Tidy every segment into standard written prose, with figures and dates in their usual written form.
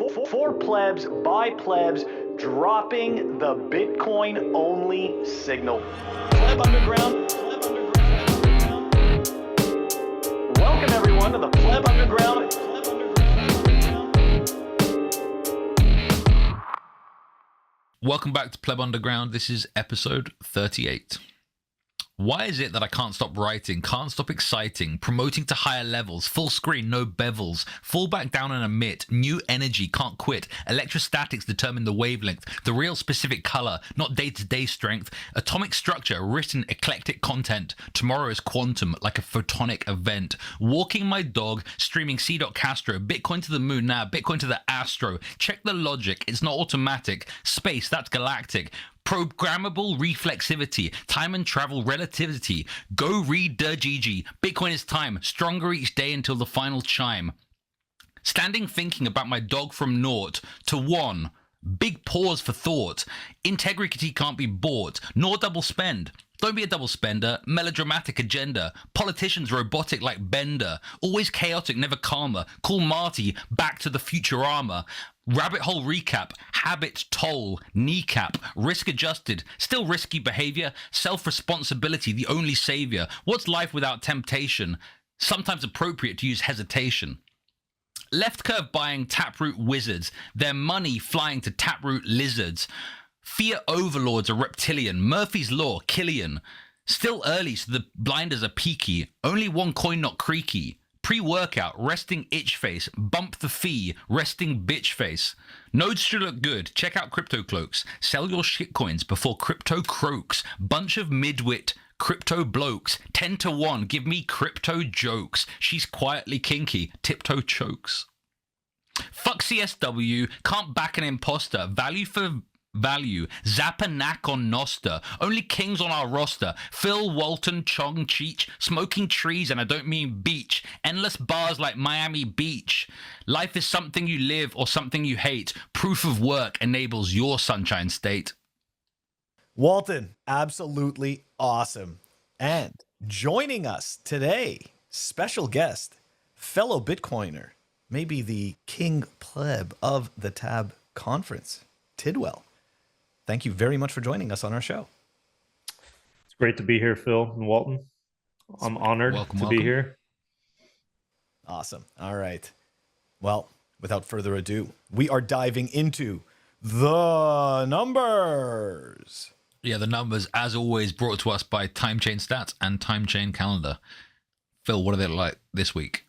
For plebs, by plebs, dropping the Bitcoin-only signal. Pleb Underground. Welcome everyone to the Pleb Underground. Welcome back to Pleb Underground. This is episode 38. Why is it that I can't stop writing, can't stop exciting, promoting to higher levels, full screen, no bevels, fall back down and emit, new energy, can't quit, electrostatics determine the wavelength, the real specific color, not day-to-day strength, atomic structure, written eclectic content, tomorrow is quantum, like a photonic event, walking my dog, streaming C.Castro, Bitcoin to the moon now, Bitcoin to the astro, check the logic, it's not automatic, space, that's galactic, programmable reflexivity, time and travel relativity, go read the GG, Bitcoin is time, stronger each day until the final chime. Standing thinking about my dog from naught to one, big pause for thought, integrity can't be bought, nor double spend. Don't be a double spender, melodramatic agenda, politicians robotic like Bender, always chaotic, never calmer, call Marty, back to the Futurama, rabbit hole recap, habit toll, kneecap, risk adjusted, still risky behavior, self-responsibility, the only savior, what's life without temptation, sometimes appropriate to use hesitation. Left curve buying taproot wizards, their money flying to taproot lizards, Fiat overlords are reptilian, Murphy's Law, Killian. Still early, so the blinders are peaky. Only one coin not creaky. Pre-workout, resting itch face. Bump the fee, resting bitch face. Nodes should look good. Check out crypto cloaks. Sell your shitcoins before crypto croaks. Bunch of midwit crypto blokes. 10 to 1, give me crypto jokes. She's quietly kinky, tiptoe chokes. Fuck CSW, can't back an imposter. Value for value, Zapanak on Noster, only kings on our roster, Phil, Walton, Chong, Cheech, smoking trees, and I don't mean beach, endless bars like Miami Beach. Life is something you live or something you hate. Proof of work enables your sunshine state. Walton, absolutely awesome. And joining us today, special guest, fellow Bitcoiner, maybe the king pleb of the Tab conference, Tidwell. Thank you very much for joining us on our show. It's great to be here, Phil and Walton. I'm honored to be here. Awesome. All right. Well, without further ado, we are diving into the numbers. Yeah, the numbers, as always, brought to us by Timechain Stats and Timechain Calendar. Phil, what are they like this week?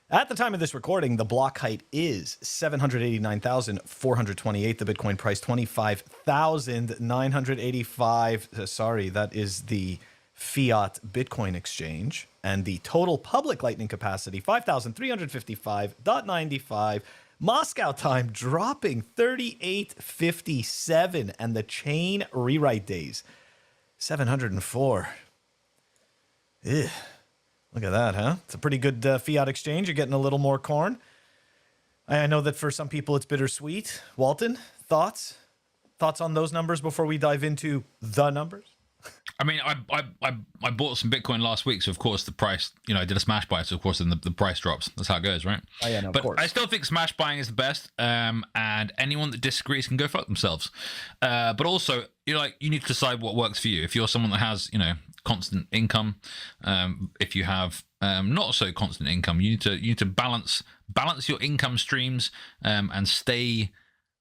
At the time of this recording, the block height is 789,428. The Bitcoin price, 25,985. Sorry, that is the Fiat Bitcoin exchange. And the total public Lightning capacity, 5,355.95. Moscow time dropping 38.57. And the chain rewrite days, 704. Ugh. Look at that, huh? It's a pretty good fiat exchange. You're getting a little more corn. I know that for some people it's bittersweet. Walton, thoughts? Thoughts on those numbers before we dive into the numbers? I mean, I bought some Bitcoin last week, so of course the price, I did a smash buy, so of course then the price drops. That's how it goes, right? Oh yeah, no, but of course. I still think smash buying is the best, and anyone that disagrees can go fuck themselves. But also, you need to decide what works for you. If you're someone that has, constant income, if you have not so constant income, you need to balance your income streams and stay.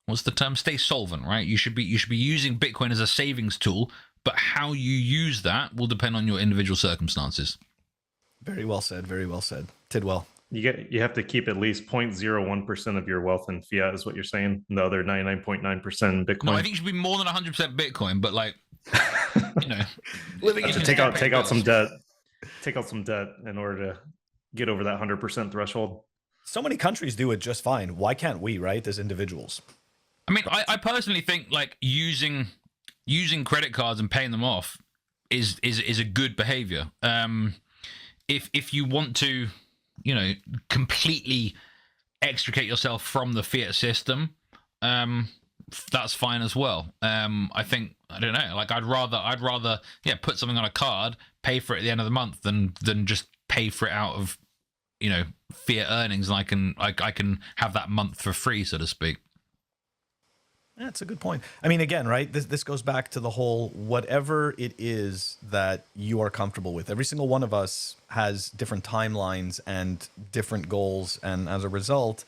What's the term? Stay solvent, right? You should be using Bitcoin as a savings tool. But how you use that will depend on your individual circumstances. Very well said. Very well said. Tidwell. You have to keep at least 0.01% of your wealth in fiat, is what you're saying. The other 99.9% Bitcoin. No, I think it should be more than 100% Bitcoin. But living in take out some debt. Take out some debt in order to get over that 100% threshold. So many countries do it just fine. Why can't we, right, as individuals? I mean, I personally think using credit cards and paying them off is a good behavior. If you want to, completely extricate yourself from the fiat system, that's fine as well. I think, I don't know, I'd rather put something on a card, pay for it at the end of the month than just pay for it out of fiat earnings, and I can have that month for free, so to speak. That's a good point. I mean, again, right, this goes back to the whole, whatever it is that you are comfortable with. Every single one of us has different timelines and different goals, and as a result,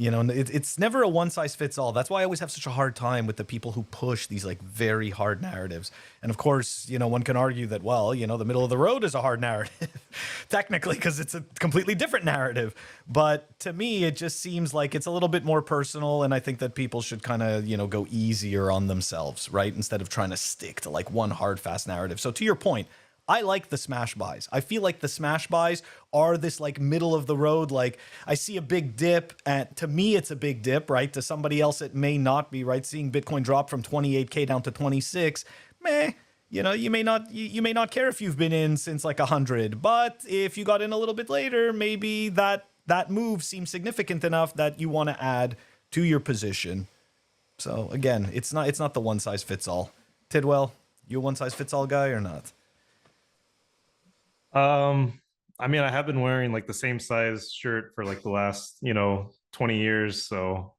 it's never a one size fits all. That's why I always have such a hard time with the people who push these like very hard narratives. And of course, one can argue that, well, the middle of the road is a hard narrative, technically, because it's a completely different narrative. But to me, it just seems like it's a little bit more personal. And I think that people should kind of, go easier on themselves, right? Instead of trying to stick to like one hard, fast narrative. So to your point, I like the smash buys. I feel like the smash buys are this like middle of the road. Like I see a big dip, and to me, it's a big dip, right? To somebody else, it may not be, right? Seeing Bitcoin drop from 28K down to 26, you may not care if you've been in since like 100, but if you got in a little bit later, maybe that move seems significant enough that you want to add to your position. So again, it's not the one size fits all. Tidwell, you a one size fits all guy or not? I mean, I have been wearing like the same size shirt for like the last, 20 years. So,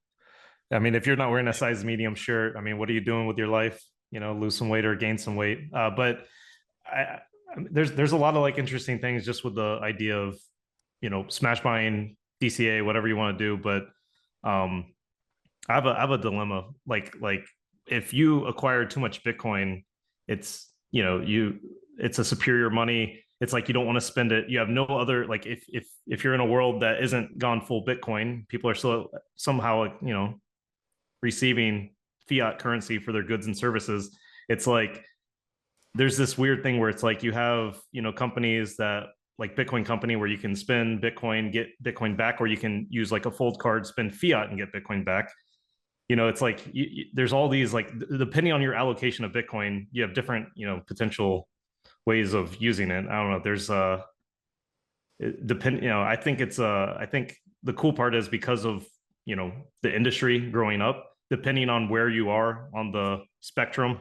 I mean, if you're not wearing a size medium shirt, I mean, what are you doing with your life? Lose some weight or gain some weight. But there's a lot of like interesting things just with the idea of, smash buying, DCA, whatever you want to do. But, I have a dilemma. Like if you acquire too much Bitcoin, it's, it's a superior money. It's like you don't want to spend it. You have no other, like if you're in a world that isn't gone full Bitcoin, people are still somehow, receiving fiat currency for their goods and services. It's like there's this weird thing where it's like you have, companies that like Bitcoin company where you can spend Bitcoin, get Bitcoin back, or you can use like a fold card, spend fiat and get Bitcoin back. It's like there's all these, like, depending on your allocation of Bitcoin, you have different, potential ways of using it. I don't know. There's I think I think the cool part is because of, the industry growing up, depending on where you are on the spectrum,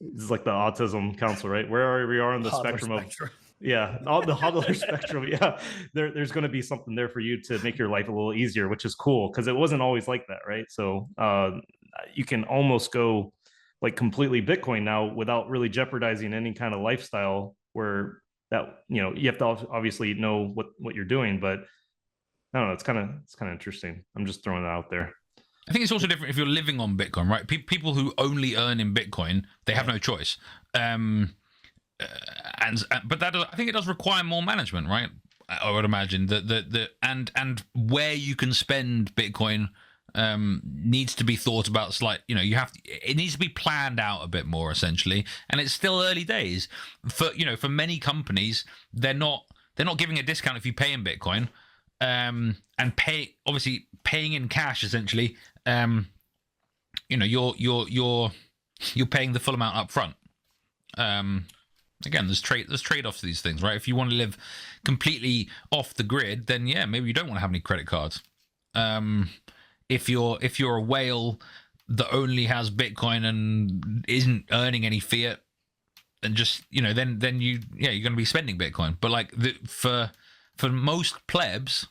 it's like the autism council, right? Where we are on the spectrum of, all the hodler spectrum. Yeah. There's going to be something there for you to make your life a little easier, which is cool. Cause it wasn't always like that. Right. So, you can almost go like completely Bitcoin now without really jeopardizing any kind of lifestyle where that, you have to obviously know what you're doing, but I don't know. It's kind of interesting. I'm just throwing it out there. I think it's also different if you're living on Bitcoin, right? People who only earn in Bitcoin, they have no choice. But I think it does require more management, right? I would imagine and where you can spend Bitcoin needs to be thought about it needs to be planned out a bit more, essentially. And it's still early days for many companies. They're not giving a discount if you pay in Bitcoin, and paying in cash, essentially. You're paying the full amount up front. Again, there's trade-offs to these things, right? If you want to live completely off the grid, then maybe you don't want to have any credit cards. If you're a whale that only has Bitcoin and isn't earning any fiat, and just then you're going to be spending Bitcoin. But like for most plebs,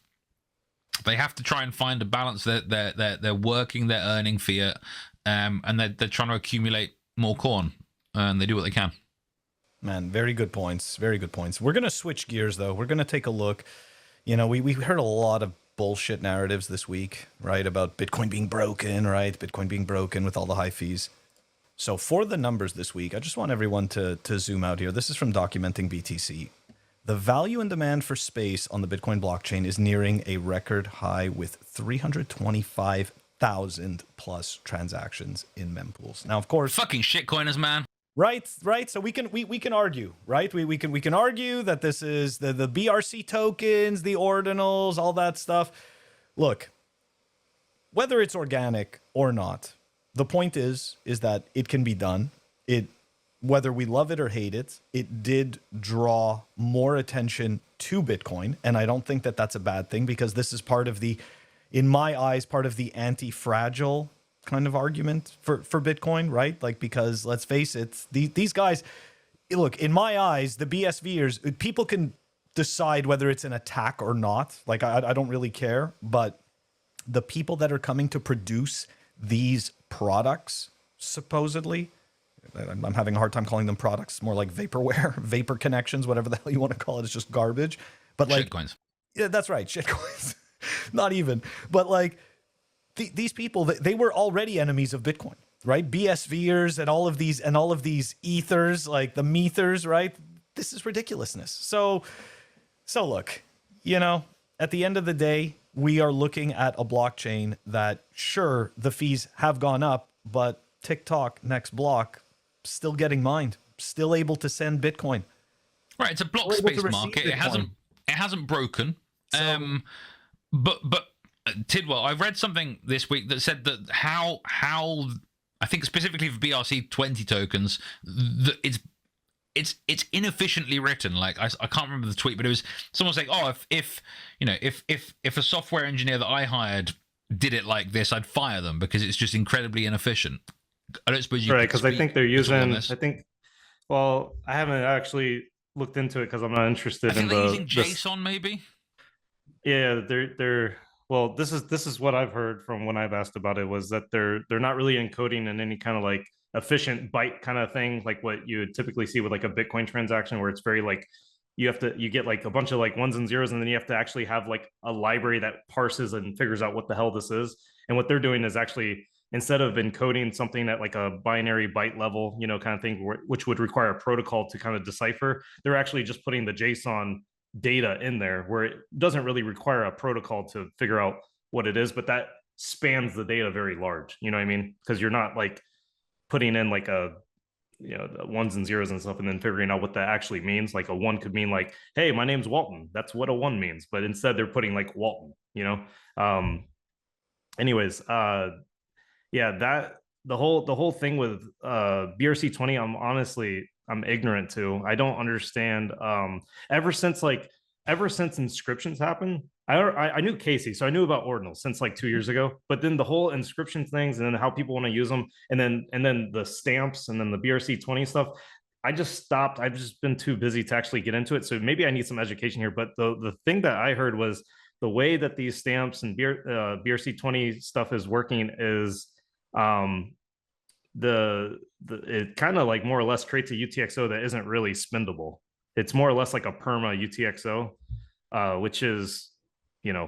they have to try and find a balance. They're working, they're earning fiat, and they're trying to accumulate more corn, and they do what they can. Man, very good points. Very good points. We're gonna switch gears though. We're gonna take a look. We heard a lot of bullshit narratives this week, right? About Bitcoin being broken, right? Bitcoin being broken with all the high fees. So for the numbers this week, I just want everyone to zoom out here. This is from Documenting BTC. The value and demand for space on the Bitcoin blockchain is nearing a record high with 325,000 plus transactions in mempools. Now, of course, fucking shitcoiners, man. Right. So we can argue, right? We can argue that this is the BRC tokens, the ordinals, all that stuff. Look, whether it's organic or not, the point is that it can be done. Whether we love it or hate it, it did draw more attention to Bitcoin, and I don't think that that's a bad thing, because this is part of in my eyes, part of the anti-fragile kind of argument for Bitcoin, right? Like, because let's face it, these guys, look, in my eyes, the BSVers, people can decide whether it's an attack or not. Like, I don't really care, but the people that are coming to produce these products, supposedly, I'm having a hard time calling them products, more like vaporware, vapor connections, whatever the hell you want to call it. It's just garbage. But like, shitcoins. Yeah, that's right. Shitcoins. Not even. But like these people, they were already enemies of Bitcoin, right? BSVers and all of these ethers, like the methers, right? This is ridiculousness. So look, at the end of the day, we are looking at a blockchain that, sure, the fees have gone up, but TikTok, next block, still getting mined, still able to send Bitcoin. Right, it's a block space market. It hasn't broken. So, but Tidwell, I read something this week that said that how I think specifically for BRC20 tokens, that it's inefficiently written. Like I can't remember the tweet, but it was someone saying, "Oh, if a software engineer that I hired did it like this, I'd fire them because it's just incredibly inefficient." I don't suppose you right, because I think they're using. Well, I haven't actually looked into it because I'm not interested in they're using JSON, maybe. Yeah, they're. Well, this is what I've heard from when I've asked about it, was that they're not really encoding in any kind of like efficient byte kind of thing, like what you would typically see with like a Bitcoin transaction, where it's very like you get like a bunch of like ones and zeros, and then you have to actually have like a library that parses and figures out what the hell this is. And what they're doing is actually, instead of encoding something at like a binary byte level, kind of thing, which would require a protocol to kind of decipher, they're actually just putting the JSON data in there, where it doesn't really require a protocol to figure out what it is, but that spans the data very large. You know what I mean? Because you're not like putting in like the ones and zeros and stuff and then figuring out what that actually means. Like a one could mean like, hey, my name's Walton. That's what a one means. But instead they're putting like Walton, anyways, yeah, that the whole thing with BRC20, I'm ignorant to. I don't understand. Ever since inscriptions happened, I knew Casey, so I knew about ordinals since like 2 years ago. But then the whole inscription things, and then how people want to use them, and then the stamps, and then the BRC20 stuff, I just stopped. I've just been too busy to actually get into it. So maybe I need some education here. But the thing that I heard was the way that these stamps and BRC20 stuff is working is it kind of like more or less creates a UTXO that isn't really spendable. It's more or less like a perma UTXO, which is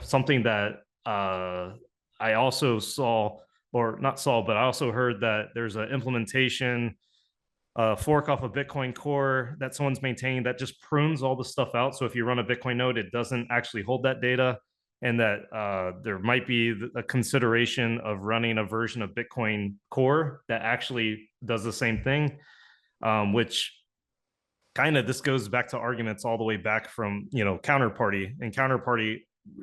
something that I also saw, or not saw, but I also heard that there's an implementation fork off a Bitcoin core that someone's maintaining that just prunes all the stuff out. So if you run a Bitcoin node, it doesn't actually hold that data. And that there might be a consideration of running a version of Bitcoin Core that actually does the same thing, which kind of, this goes back to arguments all the way back from, Counterparty. And Counterparty,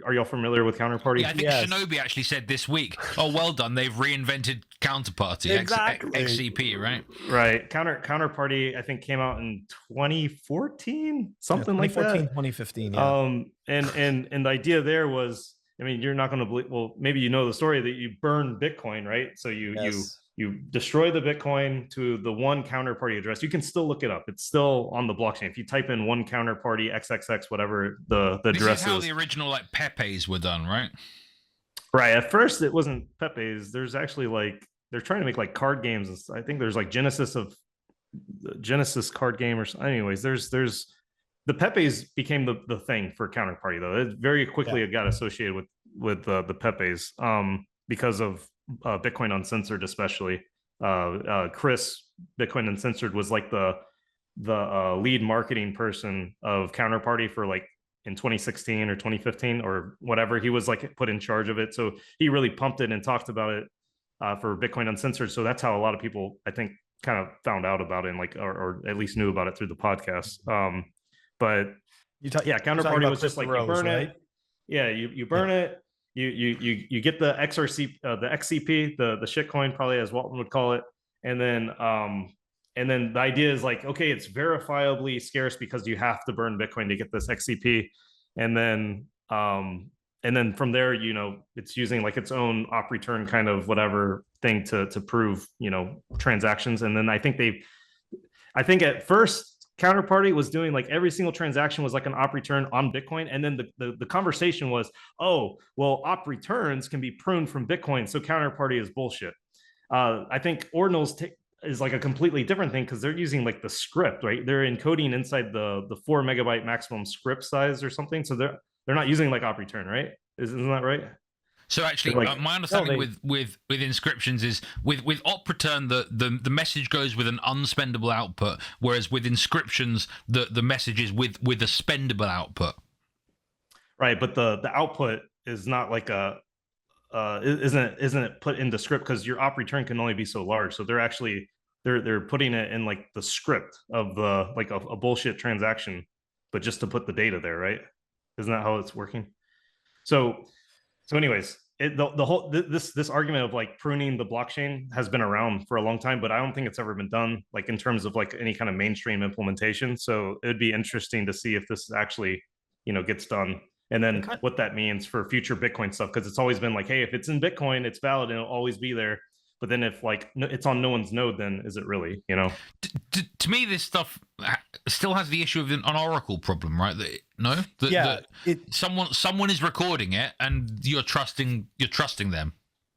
are y'all familiar with Counterparty? Yeah, I think Shinobi actually said this week, "Oh, well done, they've reinvented Counterparty." Exactly. XCP, right? Right. Counterparty, I think, came out in 2014, something like that. 2015, yeah. And the idea there was, I mean, you're not going to believe, well, maybe you know the story that you burn Bitcoin, right? So you destroy the Bitcoin to the one counterparty address. You can still look it up. It's still on the blockchain. If you type in one counterparty XXX, whatever the address is. This is how the original like Pepe's were done, right? Right. At first, it wasn't Pepe's. There's actually like, they're trying to make like card games. I think there's like Genesis card game or something. Anyways, there's the Pepe's became the thing for Counterparty, though. It very quickly it got associated with the Pepe's because of Bitcoin Uncensored, especially. Chris, Bitcoin Uncensored, was like the lead marketing person of Counterparty for like in 2016 or 2015 or whatever. He was like put in charge of it. So he really pumped it and talked about it for Bitcoin Uncensored. So that's how a lot of people, I think, kind of found out about it and like, or at least knew about it through the podcast. But Counterparty was just like, you burn it. Yeah, you burn it. You get the XRC, the XCP, the shitcoin, probably, as Walton would call it, and then the idea is like, okay, it's verifiably scarce because you have to burn Bitcoin to get this XCP, and then from there, it's using like its own op return kind of whatever thing to prove transactions, and then I think at first counterparty was doing like every single transaction was like an op return on Bitcoin. And then the conversation was, oh, well, op returns can be pruned from Bitcoin. So counterparty is bullshit. I think ordinals is like a completely different thing because they're using like the script, right? They're encoding inside the 4 megabyte maximum script size or something. So they're not using like op return, right? Isn't that right? So actually, Like, my understanding with inscriptions is with op return the message goes with an unspendable output, whereas with inscriptions the message is with a spendable output. Right, but the output is not like a isn't it put into script because your op return can only be so large. So they're actually they're putting it in like the script of the like a bullshit transaction, but just to put the data there, right? Isn't that how it's working? So anyways, the whole this argument of like pruning the blockchain has been around for a long time, but I don't think it's ever been done like in terms of like any kind of mainstream implementation. So it'd be interesting to see if this actually, gets done, and then what that means for future Bitcoin stuff, because it's always been like, hey, if it's in Bitcoin, it's valid and it'll always be there. But then if like it's on no one's node, then is it really, To me, this stuff still has the issue of an Oracle problem, right? Someone is recording it, and you're trusting them.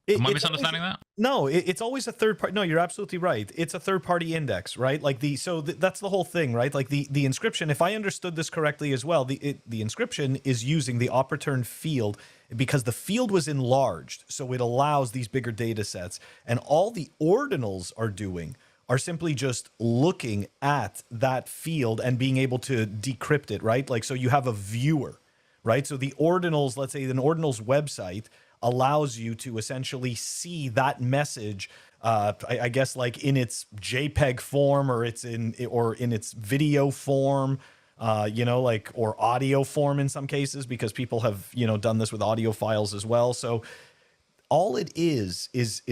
Am I misunderstanding that? No, it's always a third party. No, you're absolutely right. It's a third party index, right? Like that's the whole thing, right? Like the inscription, if I understood this correctly as well, the inscription is using the op return field because the field was enlarged. So it allows these bigger data sets, and all the ordinals are doing are simply just looking at that field and being able to decrypt it, right? Like, so you have a viewer, right? So the ordinals, let's say an ordinals website allows you to essentially see that message, I guess, like in its JPEG form, or in its video form, or audio form in some cases, because people have, done this with audio files as well. So all it is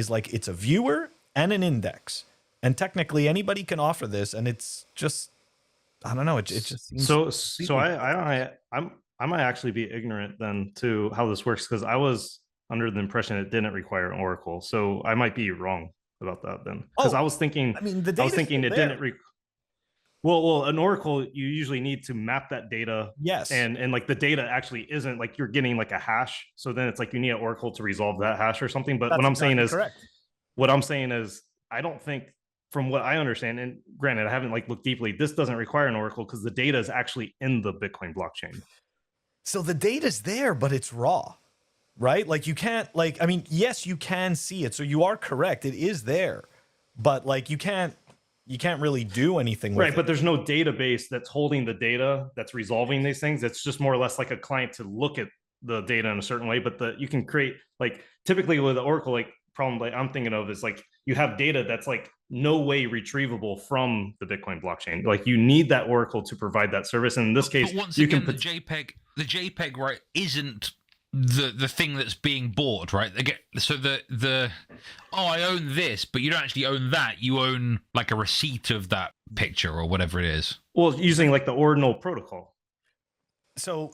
like, it's a viewer and an index. And technically anybody can offer this, and it's just, I don't know. It just seems so I might actually be ignorant then to how this works, because I was under the impression it didn't require an Oracle. So I might be wrong about that then, because I was thinking, it didn't. Well, an Oracle, you usually need to map that data. Yes. And like the data actually isn't like you're getting like a hash. So then it's like you need an Oracle to resolve that hash or something. But what I'm saying is, I don't think, from what I understand, and granted, I haven't like looked deeply, this doesn't require an Oracle because the data is actually in the Bitcoin blockchain. So the data's there, but it's raw, right? Like you can't, like, I mean, yes, you can see it. So you are correct. It is there, but like you can't really do anything with it. Right, but there's no database that's holding the data that's resolving these things. It's just more or less like a client to look at the data in a certain way. But you can create, like, typically with the Oracle, like, problem like I'm thinking of is like you have data that's like no way retrievable from the Bitcoin blockchain. Like you need that Oracle to provide that service. And in this case, but once again, the JPEG, right, isn't the thing that's being bought, right? Again, so I own this, but you don't actually own that. You own like a receipt of that picture or whatever it is. Well, using like the ordinal protocol. So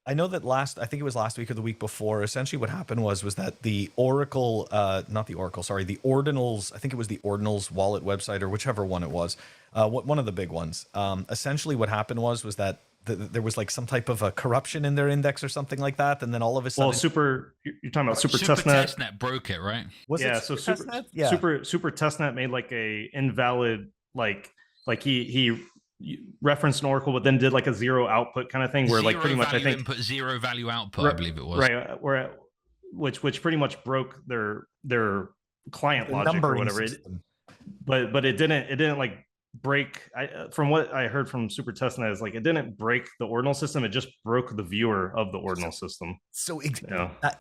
I know that I think it was last week or the week before, essentially what happened was that the Oracle, not the Oracle, sorry, the Ordinals, I think it was the Ordinals wallet website or whichever one it was, one of the big ones. Essentially what happened was that there was like some type of a corruption in their index or something like that. And then all of a sudden... Well, you're talking about Super Testnet. Testnet broke it, right? Super Testnet made like a invalid, like he referenced an Oracle, but then did like a zero output kind of thing, where like pretty much I think input, zero value output, I believe it was, right, which pretty much broke their client logic or whatever. But it didn't like break. From what I heard from Super Testnet is like it didn't break the ordinal system, it just broke the viewer of the ordinal system. So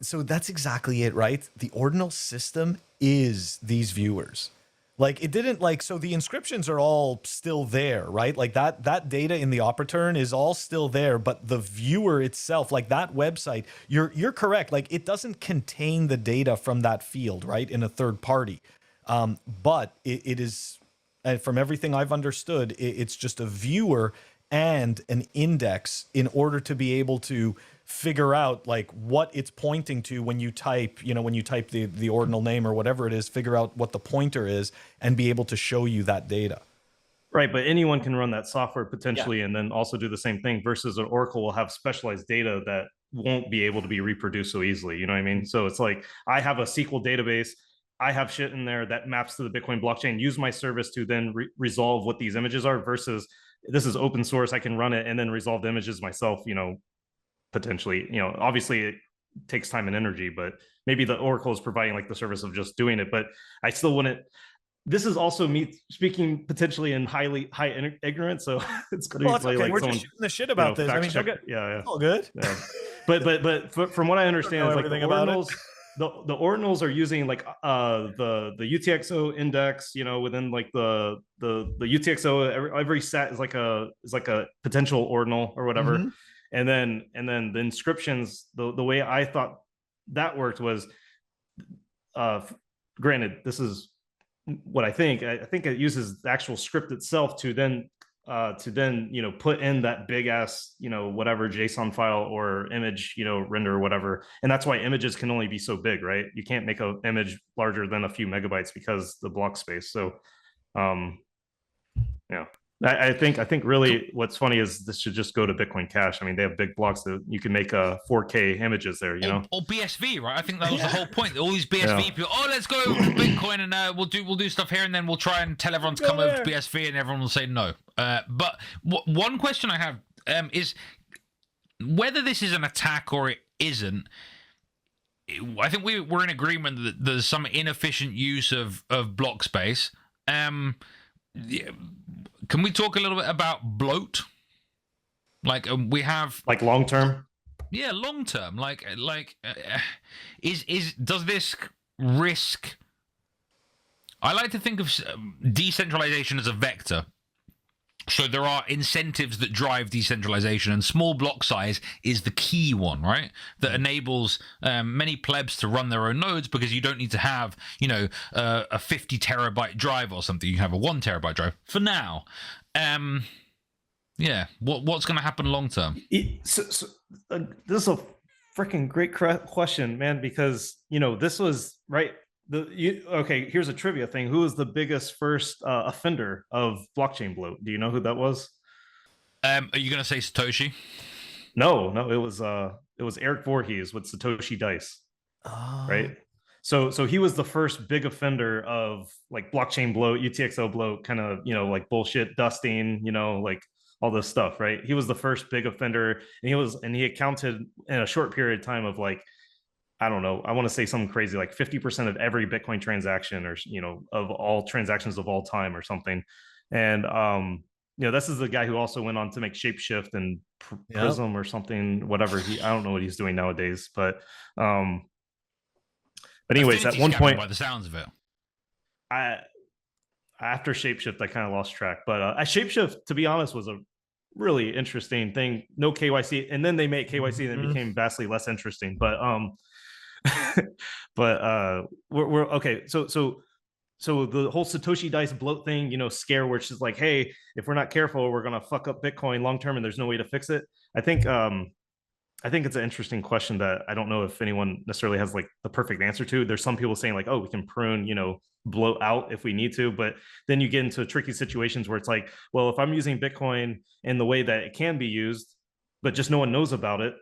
so that's exactly it, right? The ordinal system is these viewers. Like it didn't like, so the inscriptions are all still there, right? Like that data in the op return is all still there, but the viewer itself, like that website, you're correct. Like it doesn't contain the data from that field, right? In a third party. But it is, and from everything I've understood, it's just a viewer and an index in order to be able to figure out like what it's pointing to when you type, the ordinal name or whatever it is, figure out what the pointer is and be able to show you that data. Right, but anyone can run that software potentially and then also do the same thing, versus an Oracle will have specialized data that won't be able to be reproduced so easily. You know what I mean? So it's like, I have a SQL database, I have shit in there that maps to the Bitcoin blockchain, use my service to then resolve what these images are, versus this is open source, I can run it and then resolve the images myself, you know, potentially. You know, obviously it takes time and energy, but maybe the Oracle is providing like the service of just doing it. But I still wouldn't. This is also me speaking potentially in high ignorance, so it's going to be okay. like We're someone, just shooting the shit about this. I mean, yeah, all good. Yeah. But from what I understand, is like the ordinals, the ordinals are using like the UTXO index, you know, within like the UTXO. Every set is like a potential ordinal or whatever, and then the inscriptions. The way I thought that worked was, granted, this is what I think it uses the actual script itself to then you know, put in that big ass, you know, whatever JSON file or image, you know, render or whatever. And that's why images can only be so big, right? You can't make an image larger than a few megabytes because the block space. So yeah, I think really what's funny is this should just go to Bitcoin Cash. I mean, they have big blocks that you can make 4K images there, you know, or BSV, right? I think that was the whole point. All these BSV people, let's go to Bitcoin and we'll do stuff here, and then we'll try and tell everyone to come over to BSV, and everyone will say no. But one question I have is whether this is an attack or it isn't. I think we're in agreement that there's some inefficient use of block space. Yeah. Can we talk a little bit about bloat? Like we have like long term. Yeah, long term. Does this risk? I like to think of decentralization as a vector. So there are incentives that drive decentralization, and small block size is the key one, right? That enables many plebs to run their own nodes, because you don't need to have, you know, a 50 terabyte drive or something. You have a 1 terabyte drive for now. Yeah, what's going to happen long term? This is a freaking great question, man, because, you know, this was right. Okay, here's a trivia thing. Who was the biggest first offender of blockchain bloat? Do you know who that was? Are you going to say Satoshi? No, it was Eric Voorhees with Satoshi Dice. Right. So he was the first big offender of like blockchain bloat, UTXO bloat, kind of, you know, like bullshit dusting, you know, like all this stuff, right? He was the first big offender, and he accounted in a short period of time of like, I don't know, I want to say something crazy, like 50% of every Bitcoin transaction, or, you know, of all transactions of all time or something. And, you know, this is the guy who also went on to make Shapeshift and Prism or something, whatever. I don't know what he's doing nowadays, but anyways, at one point, by the sounds of it, after Shapeshift, I kind of lost track, but Shapeshift, to be honest, was a really interesting thing. No KYC. And then they made KYC and it became vastly less interesting, but, we're okay. So the whole Satoshi Dice bloat thing, you know, scare, which is like, hey, if we're not careful, we're going to fuck up Bitcoin long term and there's no way to fix it. I think it's an interesting question that I don't know if anyone necessarily has like the perfect answer to. There's some people saying like, oh, we can prune, you know, bloat out if we need to, but then you get into tricky situations where it's like, well, if I'm using Bitcoin in the way that it can be used, but just no one knows about it,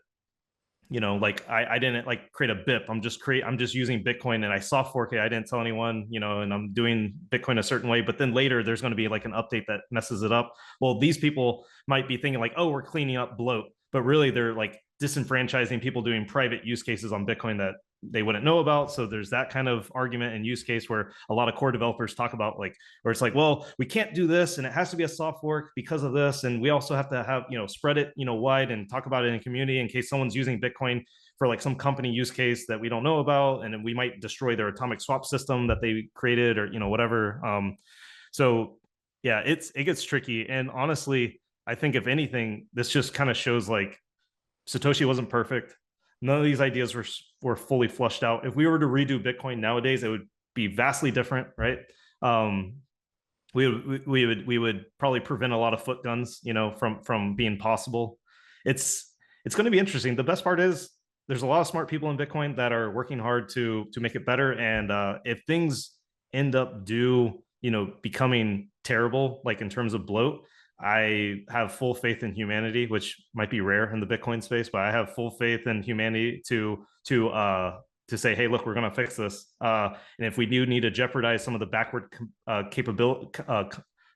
you know, like I didn't like create a BIP. I'm just using Bitcoin and I soft fork it. I didn't tell anyone, you know, and I'm doing Bitcoin a certain way, but then later there's going to be like an update that messes it up. Well, these people might be thinking like, oh, we're cleaning up bloat, but really they're like disenfranchising people doing private use cases on Bitcoin that they wouldn't know about. So there's that kind of argument and use case where a lot of core developers talk about, like, where it's like, well, we can't do this and it has to be a soft fork because of this, and we also have to have, you know, spread it, you know, wide and talk about it in community in case someone's using Bitcoin for like some company use case that we don't know about, and we might destroy their atomic swap system that they created, or, you know, whatever. So yeah, it gets tricky. And honestly, I think if anything, this just kind of shows like Satoshi wasn't perfect. None of these ideas were fully flushed out. If we were to redo Bitcoin nowadays, it would be vastly different, right? We would probably prevent a lot of foot guns, you know, from being possible. It's going to be interesting. The best part is there's a lot of smart people in Bitcoin that are working hard to make it better. And if things end up due becoming terrible, like in terms of bloat, I have full faith in humanity, which might be rare in the Bitcoin space, but I have full faith in humanity to say, hey, look, we're going to fix this. And if we do need to jeopardize some of the backward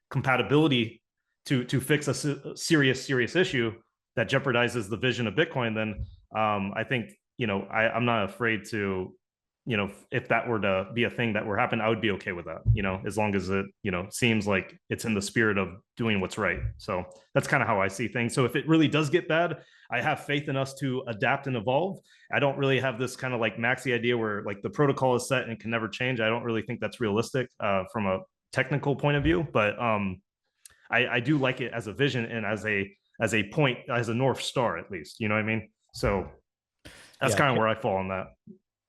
compatibility to fix a serious issue that jeopardizes the vision of Bitcoin, then I think, I'm not afraid to, if that were to be a thing that were happen, I would be okay with that, as long as it, seems like it's in the spirit of doing what's right. So that's kind of how I see things. So if it really does get bad, I have faith in us to adapt and evolve. I don't really have this kind of like maxi idea where like the protocol is set and can never change. I don't really think that's realistic from a technical point of view, but I do like it as a vision and as a point, as a North Star, at least, you know what I mean? So that's kind of where I fall on that.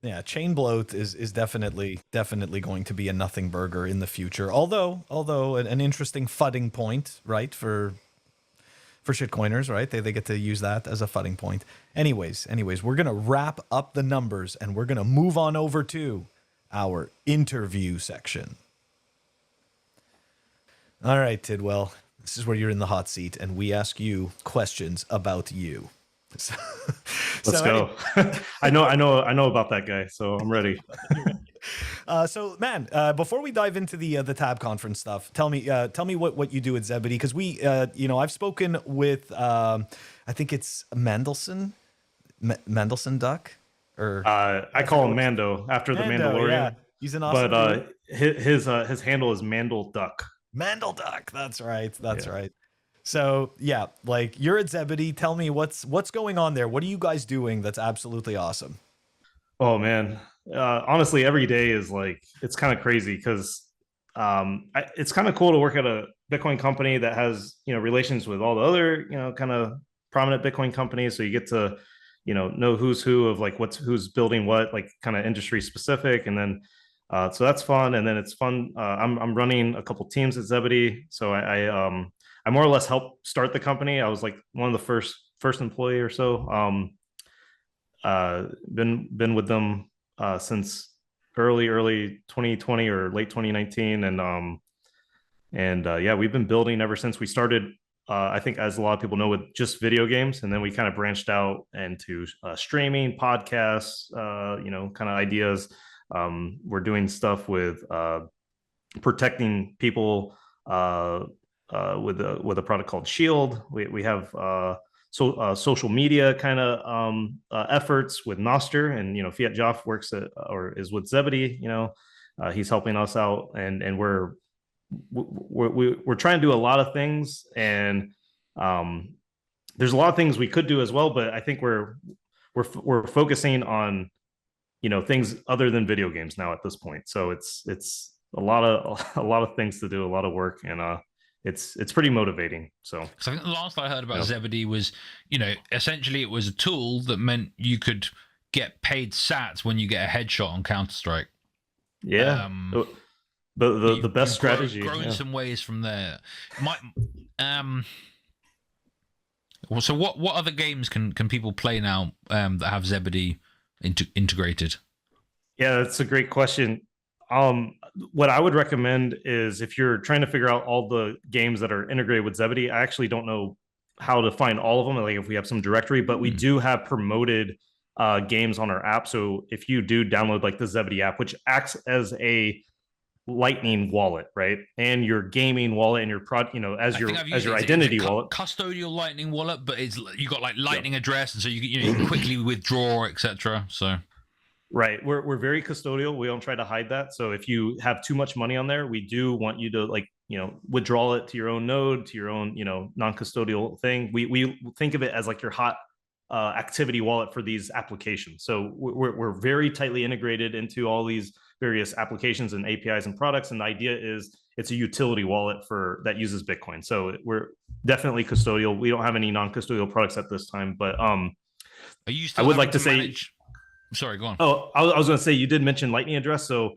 Yeah, chain bloat is definitely going to be a nothing burger in the future. Although an interesting fudding point, right, for shitcoiners, right? They get to use that as a fudding point. Anyways, we're gonna wrap up the numbers and we're gonna move on over to our interview section. All right, Tidwell, this is where you're in the hot seat and we ask you questions about you. Let's go. I know about that guy, so I'm ready. So man, before we dive into the TABconf stuff, tell me what you do at Zebedee, because we I've spoken with I think it's Mandelson Duck, or I call him Mando after the Mandalorian. Yeah. He's an awesome but his handle is Mandel Duck. Mandel Duck, that's right. Right. So yeah, like you're at Zebedee. Tell me what's going on there. What are you guys doing that's absolutely awesome? Oh man, honestly, every day is like, it's kind of crazy because it's kind of cool to work at a Bitcoin company that has relations with all the other kind of prominent Bitcoin companies. So you get to know who's who of like who's building what, like kind of industry specific, and then so that's fun. And then it's fun. I'm running a couple teams at Zebedee, so I more or less helped start the company. I was like one of the first employee or so. Been with them since early 2020 or late 2019, and yeah, we've been building ever since we started. I think, as a lot of people know, with just video games, and then we kind of branched out into streaming, podcasts, kind of ideas. We're doing stuff with protecting people with a product called Shield. We have social media kind of efforts with Noster, and Fiat Joff works or is with Zebedee. He's helping us out, and we're trying to do a lot of things, and there's a lot of things we could do as well, but I think we're focusing on things other than video games now at this point. So it's a lot of things to do, a lot of work, and it's pretty motivating. So I think the last I heard about Zebedee was, essentially it was a tool that meant you could get paid sats when you get a headshot on Counter-Strike. Yeah. But the best strategy. Grown some ways from there. Well, so what other games can people play now that have Zebedee integrated? Yeah, that's a great question. What I would recommend is, if you're trying to figure out all the games that are integrated with Zebedee, I actually don't know how to find all of them, like if we have some directory, but we do have promoted games on our app. So if you do download like the Zebedee app, which acts as a Lightning wallet, right, and your gaming wallet, and your as your identity wallet, custodial Lightning wallet, but you got like Lightning address, and so you can quickly withdraw, etc. So right, we're very custodial. We don't try to hide that. So if you have too much money on there, we do want you to withdraw it to your own node, to your own non-custodial thing. We think of it as like your hot activity wallet for these applications. So we're very tightly integrated into all these various applications and APIs and products. And the idea is it's a utility wallet that uses Bitcoin. So we're definitely custodial. We don't have any non-custodial products at this time, but I would like to say, sorry, go on. Oh, I was going to say, you did mention Lightning address. So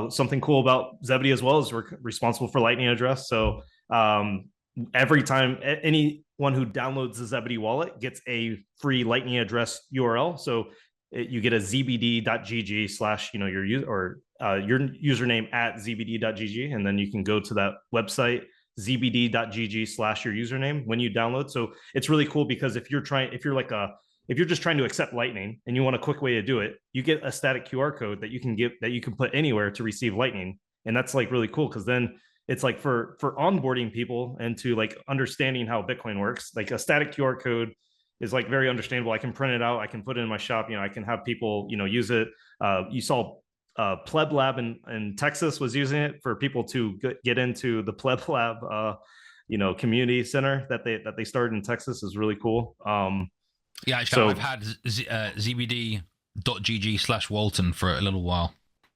something cool about Zebedee as well is we're responsible for Lightning address. So every time anyone who downloads the Zebedee wallet gets a free Lightning address URL. So you get a zbd.gg slash, your your username at zbd.gg, and then you can go to that website zbd.gg slash your username when you download. So it's really cool because if you're just trying to accept Lightning and you want a quick way to do it, you get a static QR code that you can put anywhere to receive Lightning. And that's like really cool because then it's like for onboarding people and to like understanding how Bitcoin works, like a static QR code is like very understandable. I can print it out. I can put it in my shop. I can have people, use it. You saw Pleb Lab in Texas was using it for people to get into the Pleb Lab, community center that they started in Texas is really cool. Yeah, actually, I've had zbd.gg/Walton for a little while.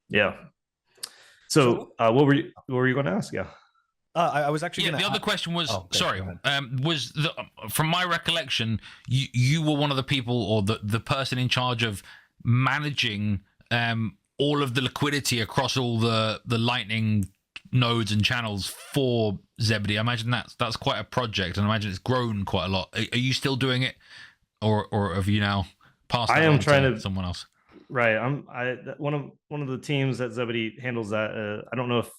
Yeah. So what were you going to ask? Yeah. I was actually the other question was from my recollection, you were one of the people or the person in charge of managing all of the liquidity across all the Lightning nodes and channels for Zebedee. I imagine that's quite a project, and I imagine it's grown quite a lot. Are you still doing it, or have you now passed? I am trying to someone else. Right. One of the teams at Zebedee handles that. I don't know if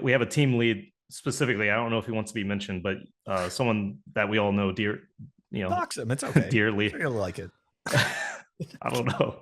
we have a team lead specifically. I don't know if he wants to be mentioned, but someone that we all know, box him. It's okay. Dearly, I like it. I don't know,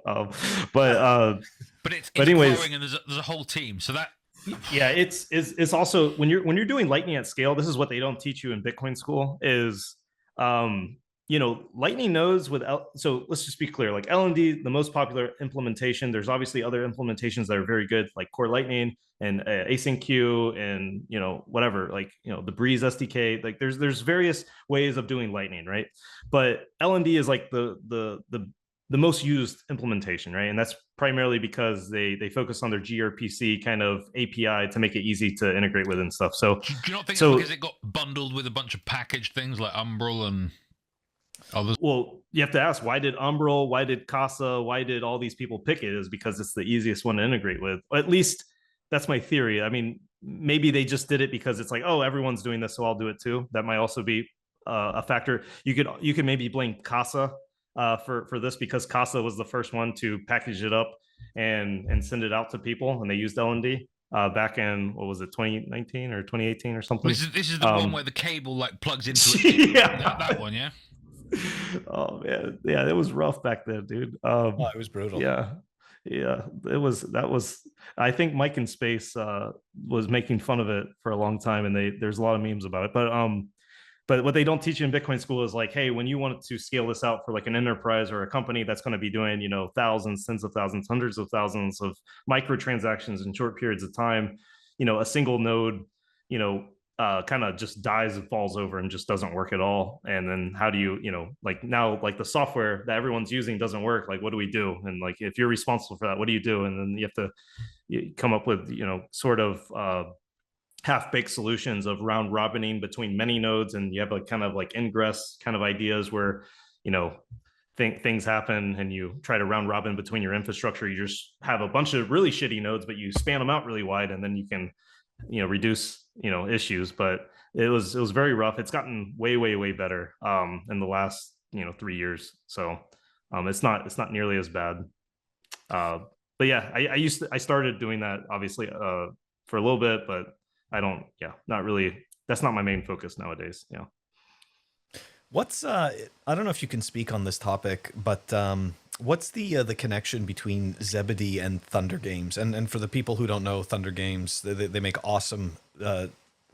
but it's anyways, growing and there's a whole team. So that it's also when you're doing Lightning at scale. This is what they don't teach you in Bitcoin school is Lightning nodes so let's just be clear, like LND, the most popular implementation. There's obviously other implementations that are very good, like Core Lightning and async and whatever, like the Breeze SDK. Like there's various ways of doing Lightning, right? But LND is like the most used implementation, right? And that's primarily because they focus on their gRPC kind of API to make it easy to integrate with and stuff. So do you not think it's because it got bundled with a bunch of packaged things like Umbrel and others? Well, you have to ask, why did Umbrel, why did Casa, why did all these people pick it? Is because it's the easiest one to integrate with. Or at least that's my theory. I mean, maybe they just did it because it's like, oh, everyone's doing this, so I'll do it too. That might also be a factor. You could maybe blame Casa for this because Casa was the first one to package it up and send it out to people, and they used LND back in, what was it, 2019 or 2018 or something. This is the one where the cable like plugs into it. Yeah, that one, yeah. Oh man, yeah, it was rough back then, dude. It was brutal. Yeah, that was. I think Mike in Space was making fun of it for a long time, and there's a lot of memes about it. But what they don't teach you in Bitcoin school is like, hey, when you want to scale this out for like an enterprise or a company that's going to be doing, thousands, tens of thousands, hundreds of thousands of microtransactions in short periods of time, a single node, kind of just dies and falls over and just doesn't work at all. And then how do you, like now, like the software that everyone's using doesn't work. Like, what do we do? And like, if you're responsible for that, what do you do? And then you have to come up with, sort of half-baked solutions of round robining between many nodes, and you have like kind of like ingress kind of ideas where things happen and you try to round robin between your infrastructure. You just have a bunch of really shitty nodes, but you span them out really wide, and then you can reduce issues. But it was very rough. It's gotten way better in the last 3 years, so it's not nearly as bad. But yeah, I started doing that obviously for a little bit, but not really. That's not my main focus nowadays. Yeah. What's I don't know if you can speak on this topic, but what's the connection between Zebedee and Thunder Games? And for the people who don't know Thunder Games, they make awesome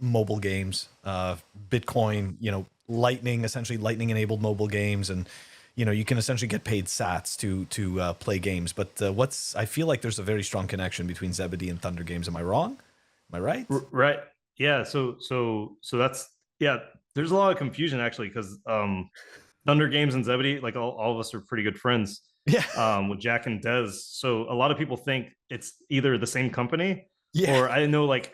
mobile games, Bitcoin, Lightning, essentially Lightning enabled mobile games, and you can essentially get paid sats to play games. But I feel like there's a very strong connection between Zebedee and Thunder Games. Am I wrong? Am I right? Right. Yeah. So that's, yeah, there's a lot of confusion actually, because Thunder Games and Zebedee, like all of us are pretty good friends. Yeah. With Jack and Des. So a lot of people think it's either the same company, yeah, or I know like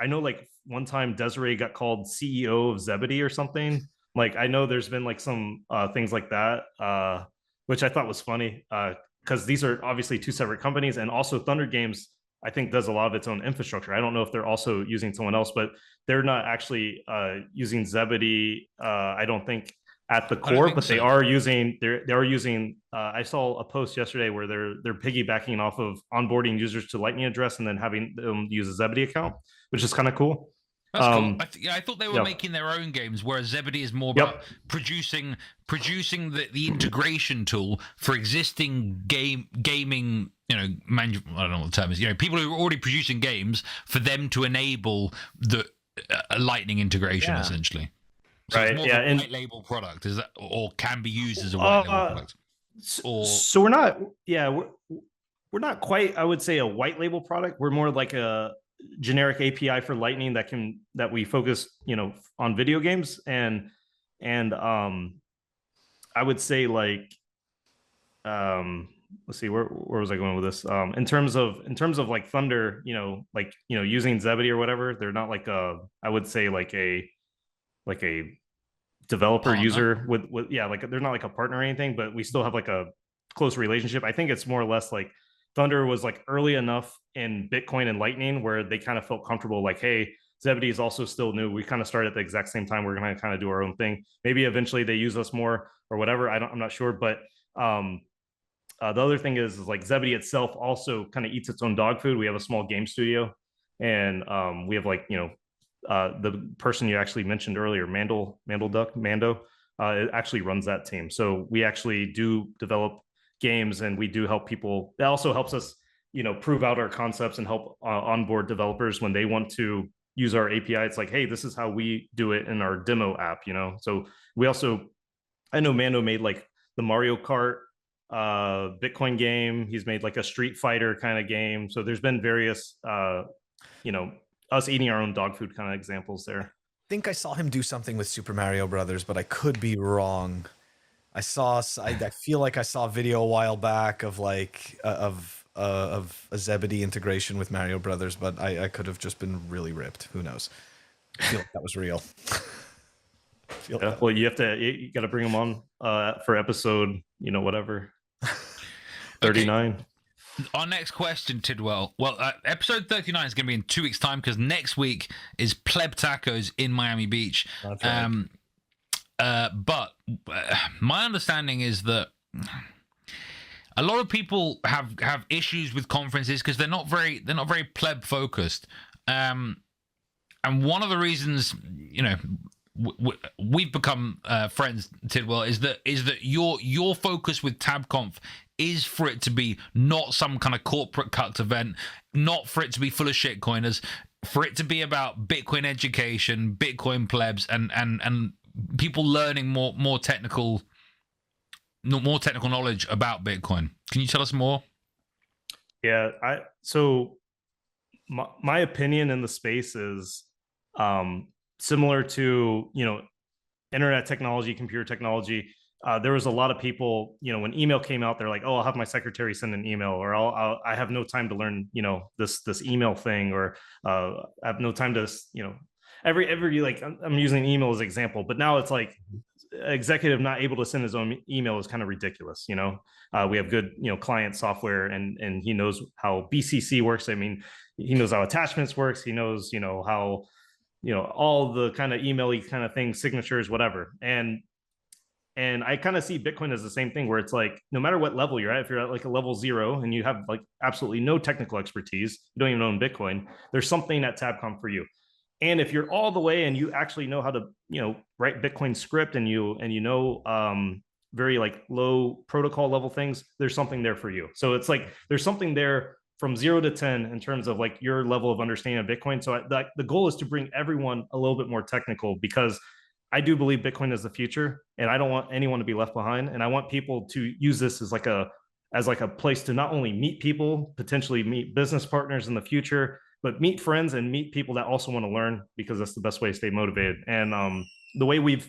one time Desiree got called CEO of Zebedee or something. Like I know there's been like some things like that, which I thought was funny, because these are obviously two separate companies, and also Thunder Games, I think, does a lot of its own infrastructure. I don't know if they're also using someone else, but they're not actually using Zebedee. I don't think. at the I don't core, think but they so. are using I saw a post yesterday where they're piggybacking off of onboarding users to Lightning address and then having them use a Zebedee account, which is kind of cool. That's cool. I thought they were Yep. making their own games, whereas Zebedee is more Yep. about producing the integration tool for existing gaming. I don't know what the term is. People who are already producing games for them to enable the Lightning integration, essentially. So Right. it's more of a white label product, is that, or can be used as a white label product. So we're not. Yeah, we're not quite. I would say a white label product. We're more like a generic API for Lightning that we focus, on video games and I would say like let's see, where was I going with this? In terms of like Thunder, using Zebedee or whatever, they're not like I would say like a developer Partner. user with like they're not like a partner or anything, but we still have like a close relationship. I think it's more or less like Thunder was like early enough in Bitcoin and Lightning where they kind of felt comfortable, like, hey, Zebedee is also still new. We kind of started at the exact same time. We're going to kind of do our own thing. Maybe eventually they use us more or whatever. I'm not sure. But the other thing is like Zebedee itself also kind of eats its own dog food. We have a small game studio, and we have like, the person you actually mentioned earlier, Mando, it actually runs that team. So we actually do develop games, and we do help people. That also helps us, prove out our concepts and help onboard developers when they want to use our API. It's like, hey, this is how we do it in our demo app, So we also, I know Mando made like the Mario Kart Bitcoin game. He's made like a Street Fighter kind of game. So there's been various, us eating our own dog food kind of examples there. I think I saw him do something with Super Mario Brothers, but I could be wrong. I feel like I saw a video a while back of like of a Zebedee integration with Mario Brothers, but I could have just been really ripped. Who knows? I feel like that was real. Well, you got to bring them on for episode, whatever. 39. Okay. Our next question, Tidwell. Well, episode 39 is going to be in 2 weeks' time because next week is Pleb Tacos in Miami Beach. That's right. But my understanding is that a lot of people have issues with conferences because they're not very pleb focused. And one of the reasons, we've become friends, Tidwell, is that your focus with TABconf is for it to be not some kind of corporate cucked event, not for it to be full of shitcoiners, for it to be about Bitcoin education, Bitcoin plebs, and people learning more technical knowledge about Bitcoin. Can you tell us more? Yeah, so my opinion in the space is similar to internet technology, computer technology. There was a lot of people, when email came out, they're like, oh, I'll have my secretary send an email, or I have no time to learn, this email thing, or I have no time to, every like, I'm using email as an example, but now it's like executive not able to send his own email is kind of ridiculous. We have good, client software, and he knows how BCC works. I mean, he knows how attachments works. He knows, how, all the kind of email-y kind of things, signatures, whatever. And I kind of see Bitcoin as the same thing, where it's like, no matter what level you're at, if you're at like a level 0 and you have like absolutely no technical expertise, you don't even own Bitcoin, there's something at TABconf for you. And if you're all the way and you actually know how to, write Bitcoin script, and you very like low protocol level things, there's something there for you. So it's like, there's something there from 0 to 10 in terms of like your level of understanding of Bitcoin. So the goal is to bring everyone a little bit more technical, because I do believe Bitcoin is the future, and I don't want anyone to be left behind. And I want people to use this as like a place to not only meet people, potentially meet business partners in the future, but meet friends and meet people that also want to learn, because that's the best way to stay motivated. And the way we've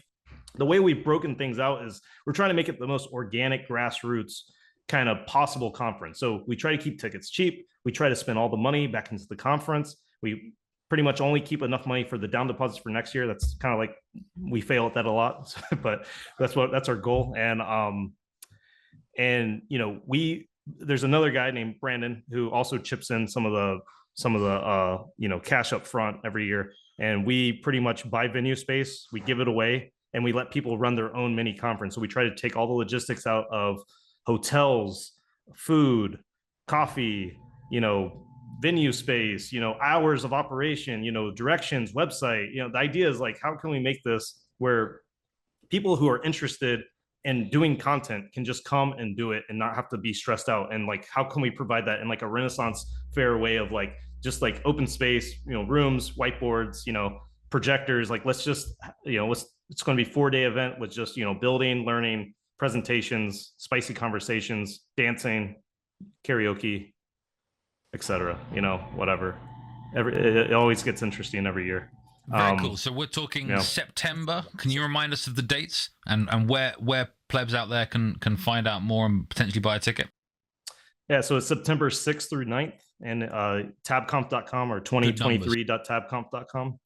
broken things out is we're trying to make it the most organic, grassroots kind of possible conference. So we try to keep tickets cheap. We try to spend all the money back into the conference. We pretty much only keep enough money for the down deposits for next year. That's kind of like, we fail at that a lot, but that's our goal. And there's another guy named Brandon who also chips in some of the cash up front every year. And we pretty much buy venue space. We give it away. and we let people run their own mini conference. So we try to take all the logistics out of hotels, food, coffee, venue space, hours of operation, directions, website. The idea is like, how can we make this where people who are interested in doing content can just come and do it and not have to be stressed out? And like, how can we provide that in like a Renaissance fair way of like, just like open space, rooms, whiteboards, projectors. Like, let's just, it's going to be 4-day event with just, building, learning, presentations, spicy conversations, dancing, karaoke, etc. Whatever. It always gets interesting every year. Very cool. So we're talking September. Can you remind us of the dates and where plebs out there can find out more and potentially buy a ticket? Yeah, so it's September 6th through 9th, and TABconf.com or 2023.tabconf.com.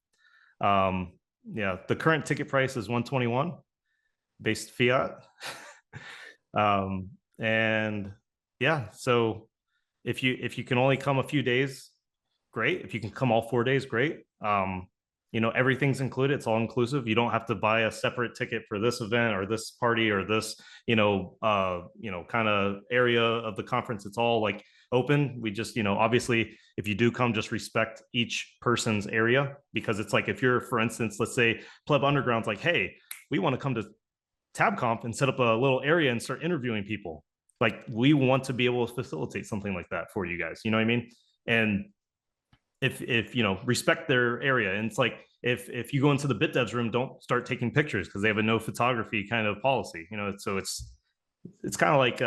The current ticket price is $121 based Fiat. And yeah, so if you can only come a few days, great. If you can come all 4 days, great. Everything's included. It's all inclusive. You don't have to buy a separate ticket for this event or this party or this, kind of area of the conference. It's all like open. We just, obviously, if you do come, just respect each person's area, because it's like, if you're, for instance, let's say PlebUnderground's like, hey, we want to come to TABconf and set up a little area and start interviewing people. Like, we want to be able to facilitate something like that for you guys. You know what I mean? And if respect their area. And it's like, if you go into the bit devs room, don't start taking pictures because they have a no photography kind of policy. So it's kind of like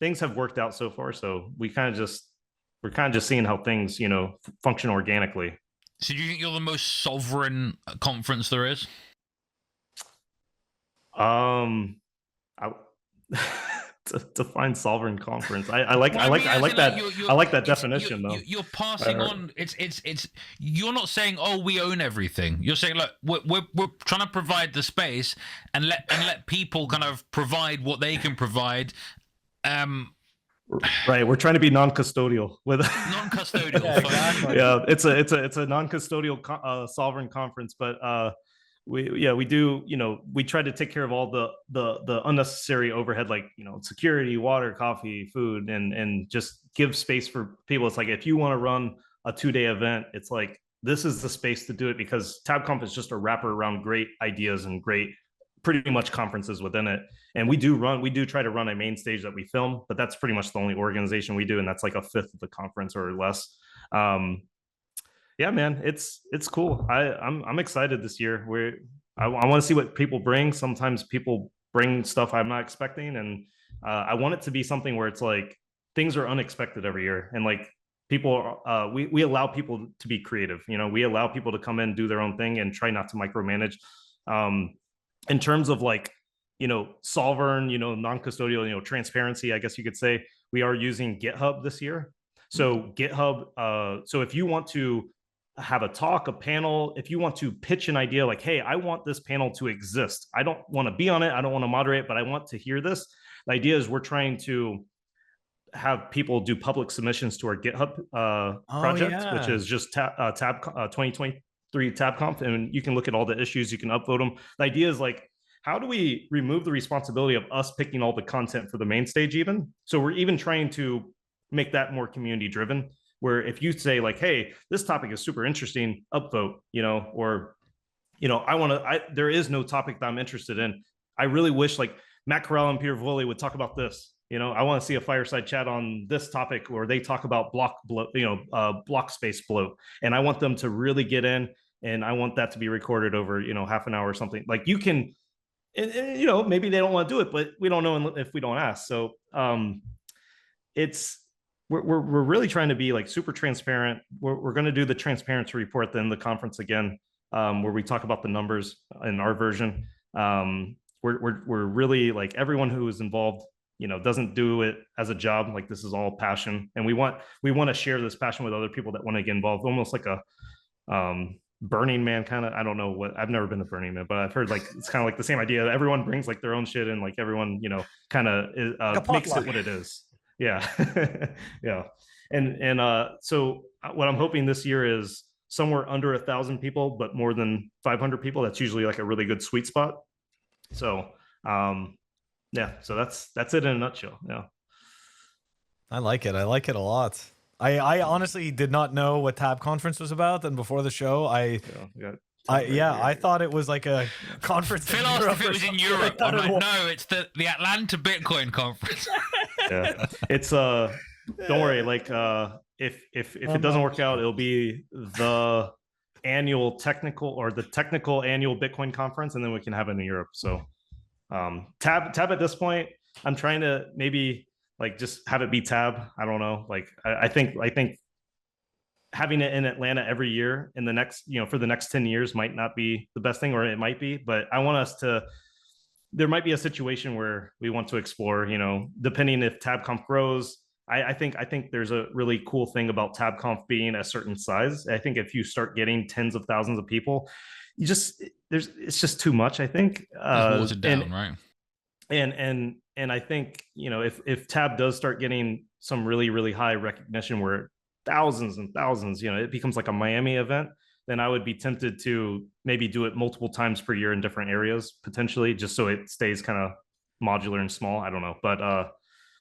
things have worked out so far. So we're kind of just seeing how things function organically. So do you think you're the most sovereign conference there is? Define sovereign conference. I like that definition though. You're passing on. It's. You're not saying, oh, we own everything. You're saying, look, we're trying to provide the space and let people kind of provide what they can provide. Right, we're trying to be non-custodial with non-custodial. Yeah, exactly. Yeah, it's a non-custodial sovereign conference, but we do, we try to take care of all the unnecessary overhead, like security, water, coffee, food, and just give space for people. It's like, if you want to run a 2-day event, it's like, this is the space to do it, because TABconf is just a wrapper around great ideas and great pretty much conferences within it. And we do try to run a main stage that we film, but that's pretty much the only organization we do, and that's like a fifth of the conference or less. Yeah, man, it's cool. I'm excited this year. I want to see what people bring. Sometimes people bring stuff I'm not expecting, and I want it to be something where it's like, things are unexpected every year, and like, people we allow people to be creative. We allow people to come in, do their own thing, and try not to micromanage. In terms of like, sovereign, non-custodial, transparency, I guess you could say, we are using GitHub this year. So GitHub, so if you want to have a talk, a panel, if you want to pitch an idea like, hey, I want this panel to exist, I don't want to be on it, I don't want to moderate, but I want to hear this. The idea is, we're trying to have people do public submissions to our GitHub project, which is just 2023 TABconf, and you can look at all the issues, you can upvote them. The idea is like, how do we remove the responsibility of us picking all the content for the main stage even? So we're even trying to make that more community driven, where if you say like, hey, this topic is super interesting, upvote, or, there is no topic that I'm interested in. I really wish like Matt Corral and Peter Volley would talk about this. I want to see a fireside chat on this topic where they talk about block space bloat. And I want them to really get in, and I want that to be recorded over, half an hour or something. Like, you can, and maybe they don't want to do it, but we don't know if we don't ask. So we're really trying to be like super transparent. We're going to do the transparency report at the end of the conference again, where we talk about the numbers in our version. We're really like, everyone who is involved, doesn't do it as a job. Like, this is all passion, and we want to share this passion with other people that want to get involved, almost like a Burning Man kind of. I don't know what, I've never been to Burning Man, but I've heard like, it's kind of like the same idea. Everyone brings like their own shit, and like, everyone, kind of makes it what it is. Yeah. Yeah. And so what I'm hoping this year is somewhere under 1,000 people, but more than 500 people. That's usually like a really good sweet spot. So yeah, so that's it in a nutshell. Yeah. I like it. I like it a lot. I honestly did not know what TABconf was about, and before the show, I thought it was like a conference. Phil asked if it was in Europe. I'm like, no, it's the Atlanta Bitcoin conference. Yeah, it's don't worry. Like if it doesn't work out, it'll be the annual technical annual Bitcoin conference, and then we can have it in Europe. So tab at this point, I'm trying to maybe like just have it be tab. I don't know. Like I think having it in Atlanta every year in the next, for the next 10 years might not be the best thing, or it might be, but I want us to, there might be a situation where we want to explore, depending if TABconf grows. I think there's a really cool thing about TABconf being a certain size. I think if you start getting tens of thousands of people, it's just too much, I think. Watered down, right? And I think, if Tab does start getting some really, really high recognition where thousands and thousands, it becomes like a Miami event, then I would be tempted to maybe do it multiple times per year in different areas, potentially, just so it stays kind of modular and small. I don't know, but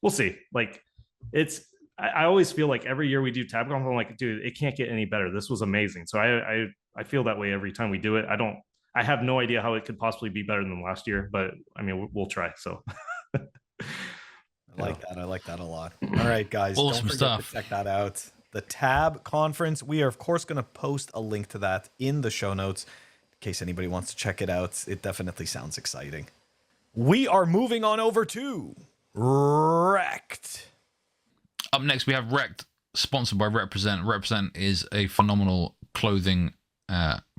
we'll see. Like I always feel like every year we do TABconf, I'm like, dude, it can't get any better. This was amazing. So I feel that way every time we do it. I have no idea how it could possibly be better than last year, but I mean, we'll try. So I like that. I like that a lot. All right, guys. Awesome don't forget stuff. to check that out. The Tab conference. We are, of course, going to post a link to that in the show notes in case anybody wants to check it out. It definitely sounds exciting. We are moving on over to Rekt. Up next, we have Rekt, sponsored by Represent. Represent is a phenomenal clothing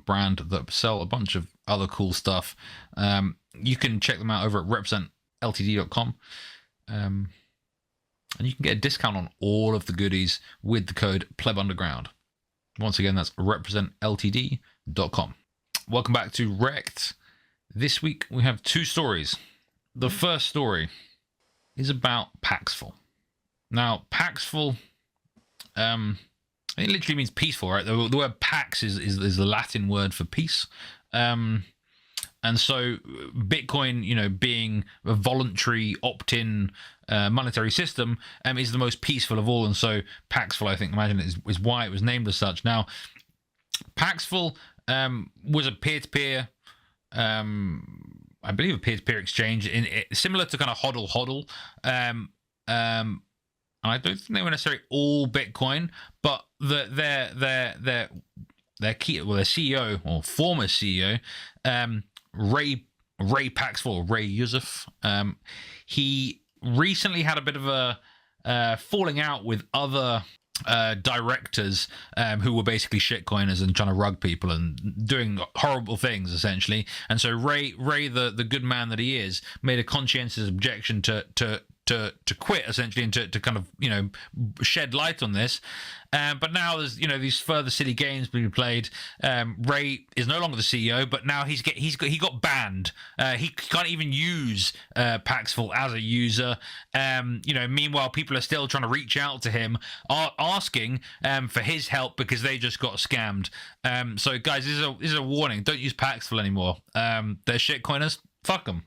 brand that sell a bunch of other cool stuff. You can check them out over at representltd.com. And you can get a discount on all of the goodies with the code PlebUnderground. Once again, that's representltd.com. Welcome back to Rekt. This week, we have two stories. The first story is about paxful. Now, paxful, it literally means peaceful, right? The word pax is the Latin word for peace. And so Bitcoin, being a voluntary opt-in monetary system, is the most peaceful of all. And so paxful, I think, imagine is why it was named as such. Now, paxful was a peer-to-peer, I believe a peer-to-peer exchange, similar to kind of hodl. And I don't think they were necessarily all Bitcoin, but their CEO or former CEO, Ray Yousef, he recently had a bit of a falling out with other directors who were basically shitcoiners and trying to rug people and doing horrible things essentially. And so Ray, the good man that he is, made a conscientious objection to quit essentially and to kind of shed light on this. But now there's these further silly games being played. Ray is no longer the CEO, but now he got banned. He can't even use paxful as a user. Meanwhile people are still trying to reach out to him, asking for his help because they just got scammed. So guys, this is a warning. Don't use paxful anymore. They're shitcoiners. Fuck them.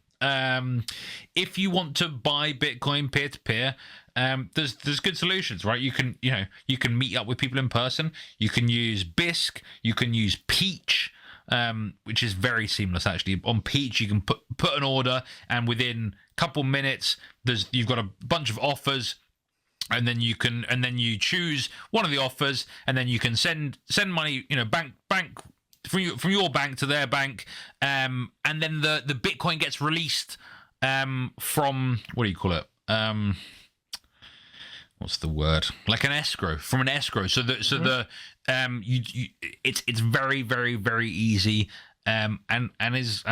If you want to buy Bitcoin peer-to-peer, there's good solutions, right? You can meet up with people in person. You can use Bisq. You can use Peach, which is very seamless actually. On Peach, you can put an order, and within a couple minutes, you've got a bunch of offers. And then you choose one of the offers, and then you can send money, bank from your bank to their bank, and then the Bitcoin gets released from, what do you call it? What's the word? Like an escrow, from an escrow. So it's very, very, very easy. And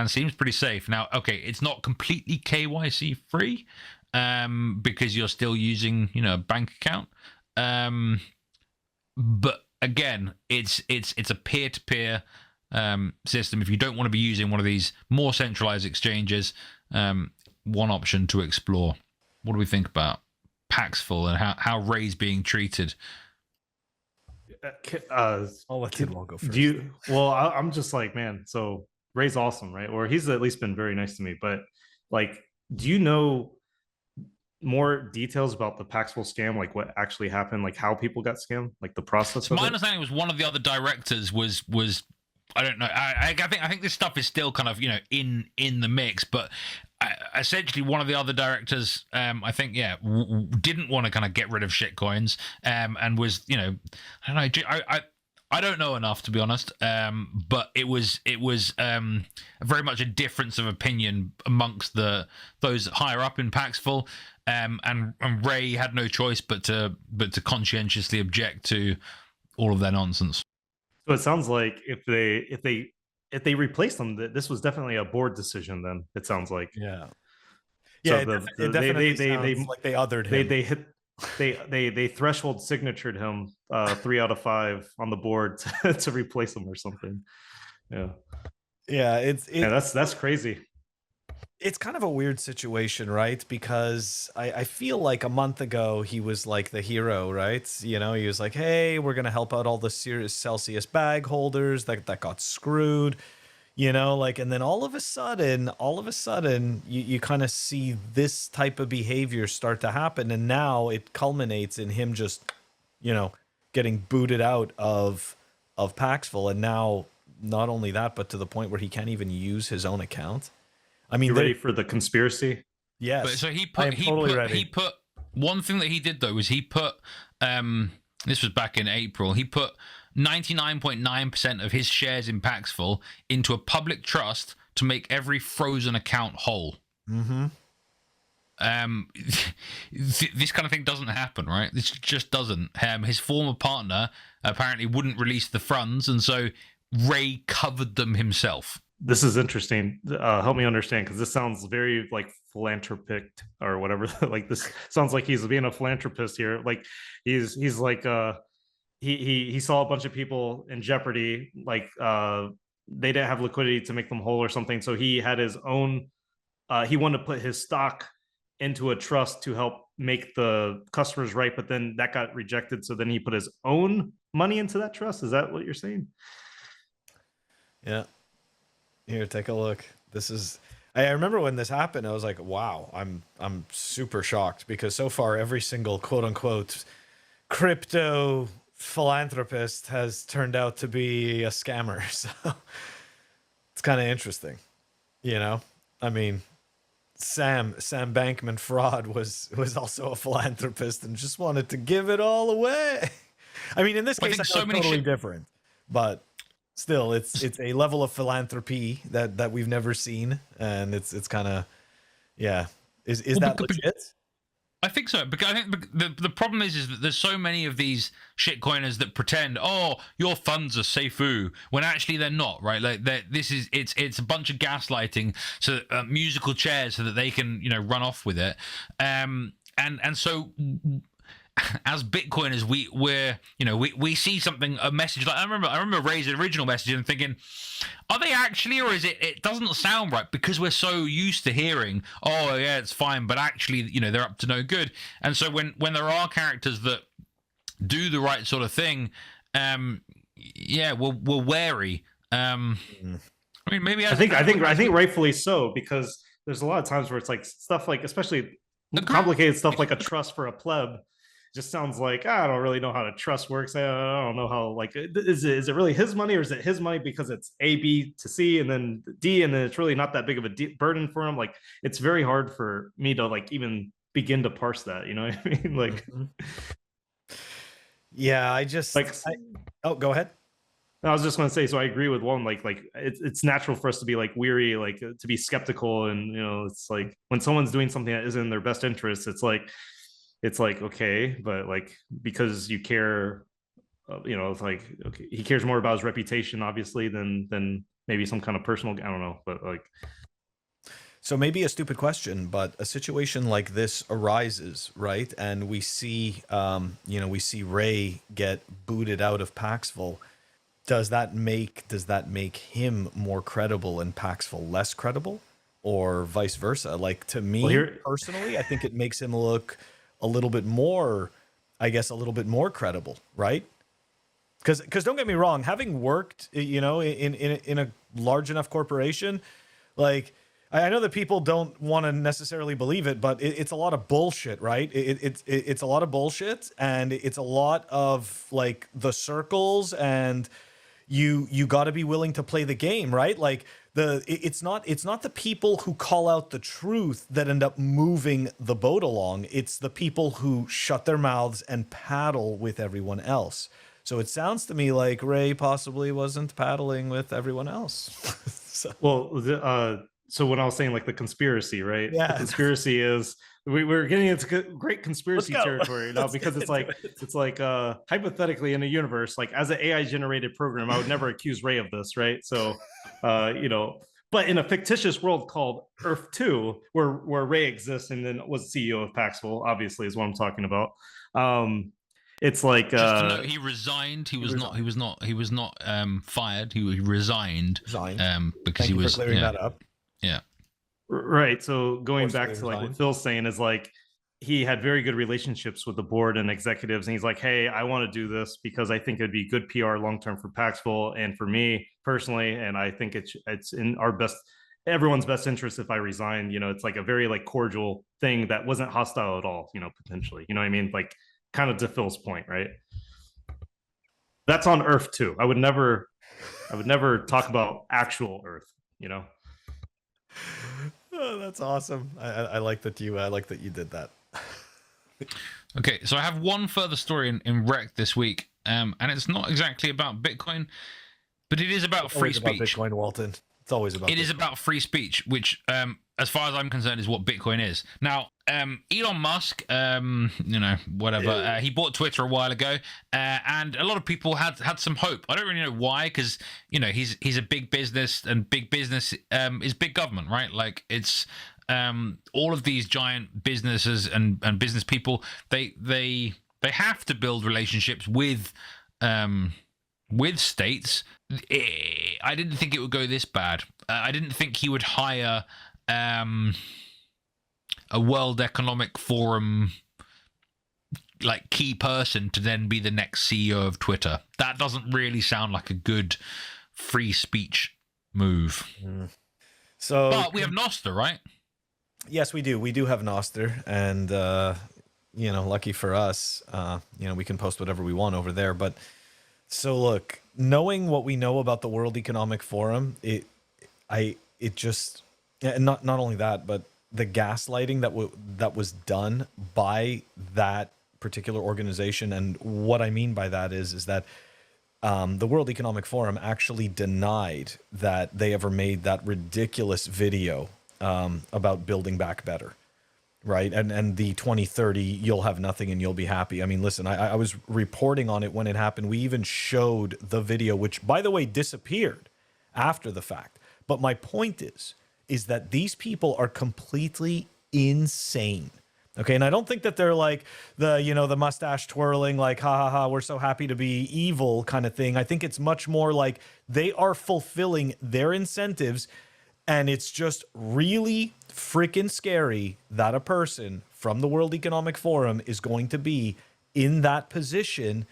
seems pretty safe. Now, okay, it's not completely KYC free, because you're still using, a bank account. But again, it's a peer-to-peer system. If you don't want to be using one of these more centralized exchanges, one option to explore. What do we think about paxful and how Ray's being treated? I'll let Tidwell go first. I'm just like, man, so Ray's awesome, right? Or he's at least been very nice to me. But like, do you know more details about the paxful scam, like what actually happened, like how people got scammed, like the process So of my it? understanding was one of the other directors was I don't know. I think this stuff is still kind of in the mix, but essentially one of the other directors, I think, didn't want to kind of get rid of shitcoins, and was I don't know. I don't know enough, to be honest, but it was very much a difference of opinion amongst those higher up in paxful, and Ray had no choice but to conscientiously object to all of their nonsense. So it sounds like if they replaced them, this was definitely a board decision. Then it sounds like, Yeah. So Yeah, it definitely sounds like they othered him. they threshold signatured him 3 out of 5 on the board to replace him or something. Yeah, that's crazy. It's kind of a weird situation, right? Because I feel like a month ago he was like the hero, right? He was like, hey, we're gonna help out all the Celsius bag holders that got screwed. And then all of a sudden you kind of see this type of behavior start to happen, and now it culminates in him just getting booted out of paxful. And now not only that, but to the point where he can't even use his own account. I mean, you ready for the conspiracy? Yes. But so he put one thing that he did though was he put this was back in April, he put 99.9% of his shares in paxful into a public trust to make every frozen account whole. Mm-hmm. This kind of thing doesn't happen, right? This just doesn't. His former partner apparently wouldn't release the funds, and so Ray covered them himself. This is interesting. Help me understand, because this sounds very like philanthropic or whatever. Like, this sounds like he's being a philanthropist here. Like he's like he saw a bunch of people in jeopardy, like they didn't have liquidity to make them whole or something, so he had his own he wanted to put his stock into a trust to help make the customers right, but then that got rejected, so then he put his own money into that trust. Is that what you're saying? Yeah. Here, take a look. This is. I remember when this happened, I was like, "Wow, I'm super shocked," because so far every single quote unquote crypto philanthropist has turned out to be a scammer. So it's kind of interesting, I mean, Sam Bankman Fraud was also a philanthropist and just wanted to give it all away. I mean, in this case, that's totally different, but still, it's a level of philanthropy that we've never seen, and it's kind of, yeah. Is that legit? I think so, because I think the problem is that there's so many of these shitcoiners that pretend, oh, your funds are safe-oo, when actually they're not, right? Like it's a bunch of gaslighting, so musical chairs, so that they can run off with it, and so as Bitcoiners, we see something, a message like I remember Ray's original message and thinking, are they actually, or is it doesn't sound right, because we're so used to hearing, oh yeah, it's fine, but actually they're up to no good. And so when there are characters that do the right sort of thing, we're wary. I mean, maybe I think rightfully so, because there's a lot of times where it's like stuff like, especially complicated stuff like a trust for a pleb, just sounds like, I don't really know how the trust works. I don't know how, like, is it really his money, or is it his money because it's A, B to C and then D, and then it's really not that big of a burden for him? Like, it's very hard for me to like even begin to parse that, you know what I mean? Like, yeah, I just like, oh, go ahead. I was just going to say, so I agree with one, like it's natural for us to be like weary, like to be skeptical. And, it's like when someone's doing something that isn't in their best interest, it's like, okay, but like, because you care, it's like, okay, he cares more about his reputation, obviously, than maybe some kind of personal, I don't know, but like. So maybe a stupid question, but a situation like this arises, right? And we see, we see Ray get booted out of paxful. Does that make him more credible and paxful less credible, or vice versa? Like, to me personally, I think it makes him look a little bit more credible, right? Because don't get me wrong, having worked, in a large enough corporation, like I know that people don't want to necessarily believe it, but it's a lot of bullshit, right? It's a lot of bullshit, and it's a lot of like the circles, and you got to be willing to play the game, right? Like it's not the people who call out the truth that end up moving the boat along. It's the people who shut their mouths and paddle with everyone else. So it sounds to me like Ray possibly wasn't paddling with everyone else. So when I was saying like the conspiracy, right? Yeah. The conspiracy is we're getting into great conspiracy territory now, because it's like hypothetically in a universe, like as an AI generated program, I would never accuse Ray of this, right? So but in a fictitious world called Earth 2, where Ray exists and then was CEO of Paxful, obviously is what I'm talking about. It's like just to note, he resigned. He was not fired. He resigned. Because he was clearing that up. Yeah. Right. So going back to like what Phil's saying is like he had very good relationships with the board and executives, and he's like, hey, I want to do this because I think it'd be good PR long term for Paxful and for me personally, and I think it's in everyone's best interest if I resign. It's like a very like cordial thing that wasn't hostile at all, potentially. You know what I mean? Like kind of to Phil's point, right? That's on Earth 2. I would never talk about actual Earth, Oh, that's awesome. I like that you did that. Okay, so I have one further story in Rekt this week, and it's not exactly about Bitcoin, but it is about free speech. Bitcoin, Walton. It's always about. It is about free speech, which, as far as I'm concerned, is what Bitcoin is. Now, Elon Musk, whatever, he bought Twitter a while ago, and a lot of people had some hope. I don't really know why, because he's a big business, and big business is big government, right? Like it's all of these giant businesses and business people. They have to build relationships with states. I didn't think it would go this bad. I didn't think he would hire a World Economic Forum like key person to then be the next CEO of Twitter. That doesn't really sound like a good free speech move. So, but we have Nostr, right? Yes, we do. We do have Nostr, and lucky for us, we can post whatever we want over there. But so look, knowing what we know about the World Economic Forum, not only that, but the gaslighting that was done by that particular organization. And what I mean by that is that the World Economic Forum actually denied that they ever made that ridiculous video about building back better, right? And the 2030, you'll have nothing and you'll be happy. I mean, listen, I was reporting on it when it happened. We even showed the video, which, by the way, disappeared after the fact. But my point is that these people are completely insane. Okay, and I don't think that they're like the mustache twirling, like ha ha ha, we're so happy to be evil kind of thing. I think it's much more like they are fulfilling their incentives, and it's just really freaking scary that a person from the World Economic Forum is going to be in that position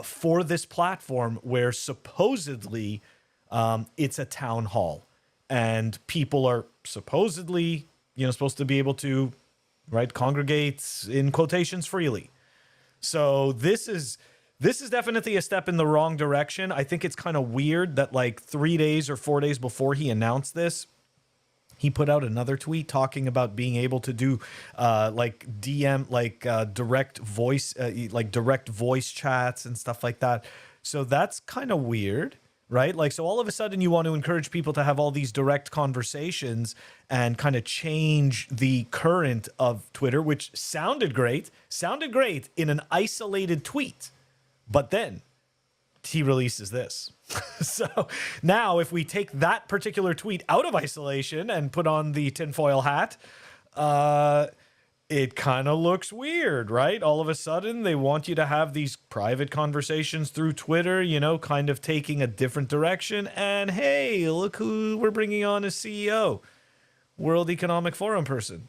for this platform where supposedly it's a town hall. And people are supposedly, supposed to be able to, right, congregate in quotations freely. So this is definitely a step in the wrong direction. I think it's kind of weird that like 3 days or 4 days before he announced this, he put out another tweet talking about being able to do direct voice chats and stuff like that. So that's kind of weird. Right? Like, so all of a sudden you want to encourage people to have all these direct conversations and kind of change the current of Twitter, which sounded great in an isolated tweet. But then he releases this. So now if we take that particular tweet out of isolation and put on the tinfoil hat, it kind of looks weird, right? All of a sudden, they want you to have these private conversations through Twitter, kind of taking a different direction. And hey, look who we're bringing on as CEO, World Economic Forum person.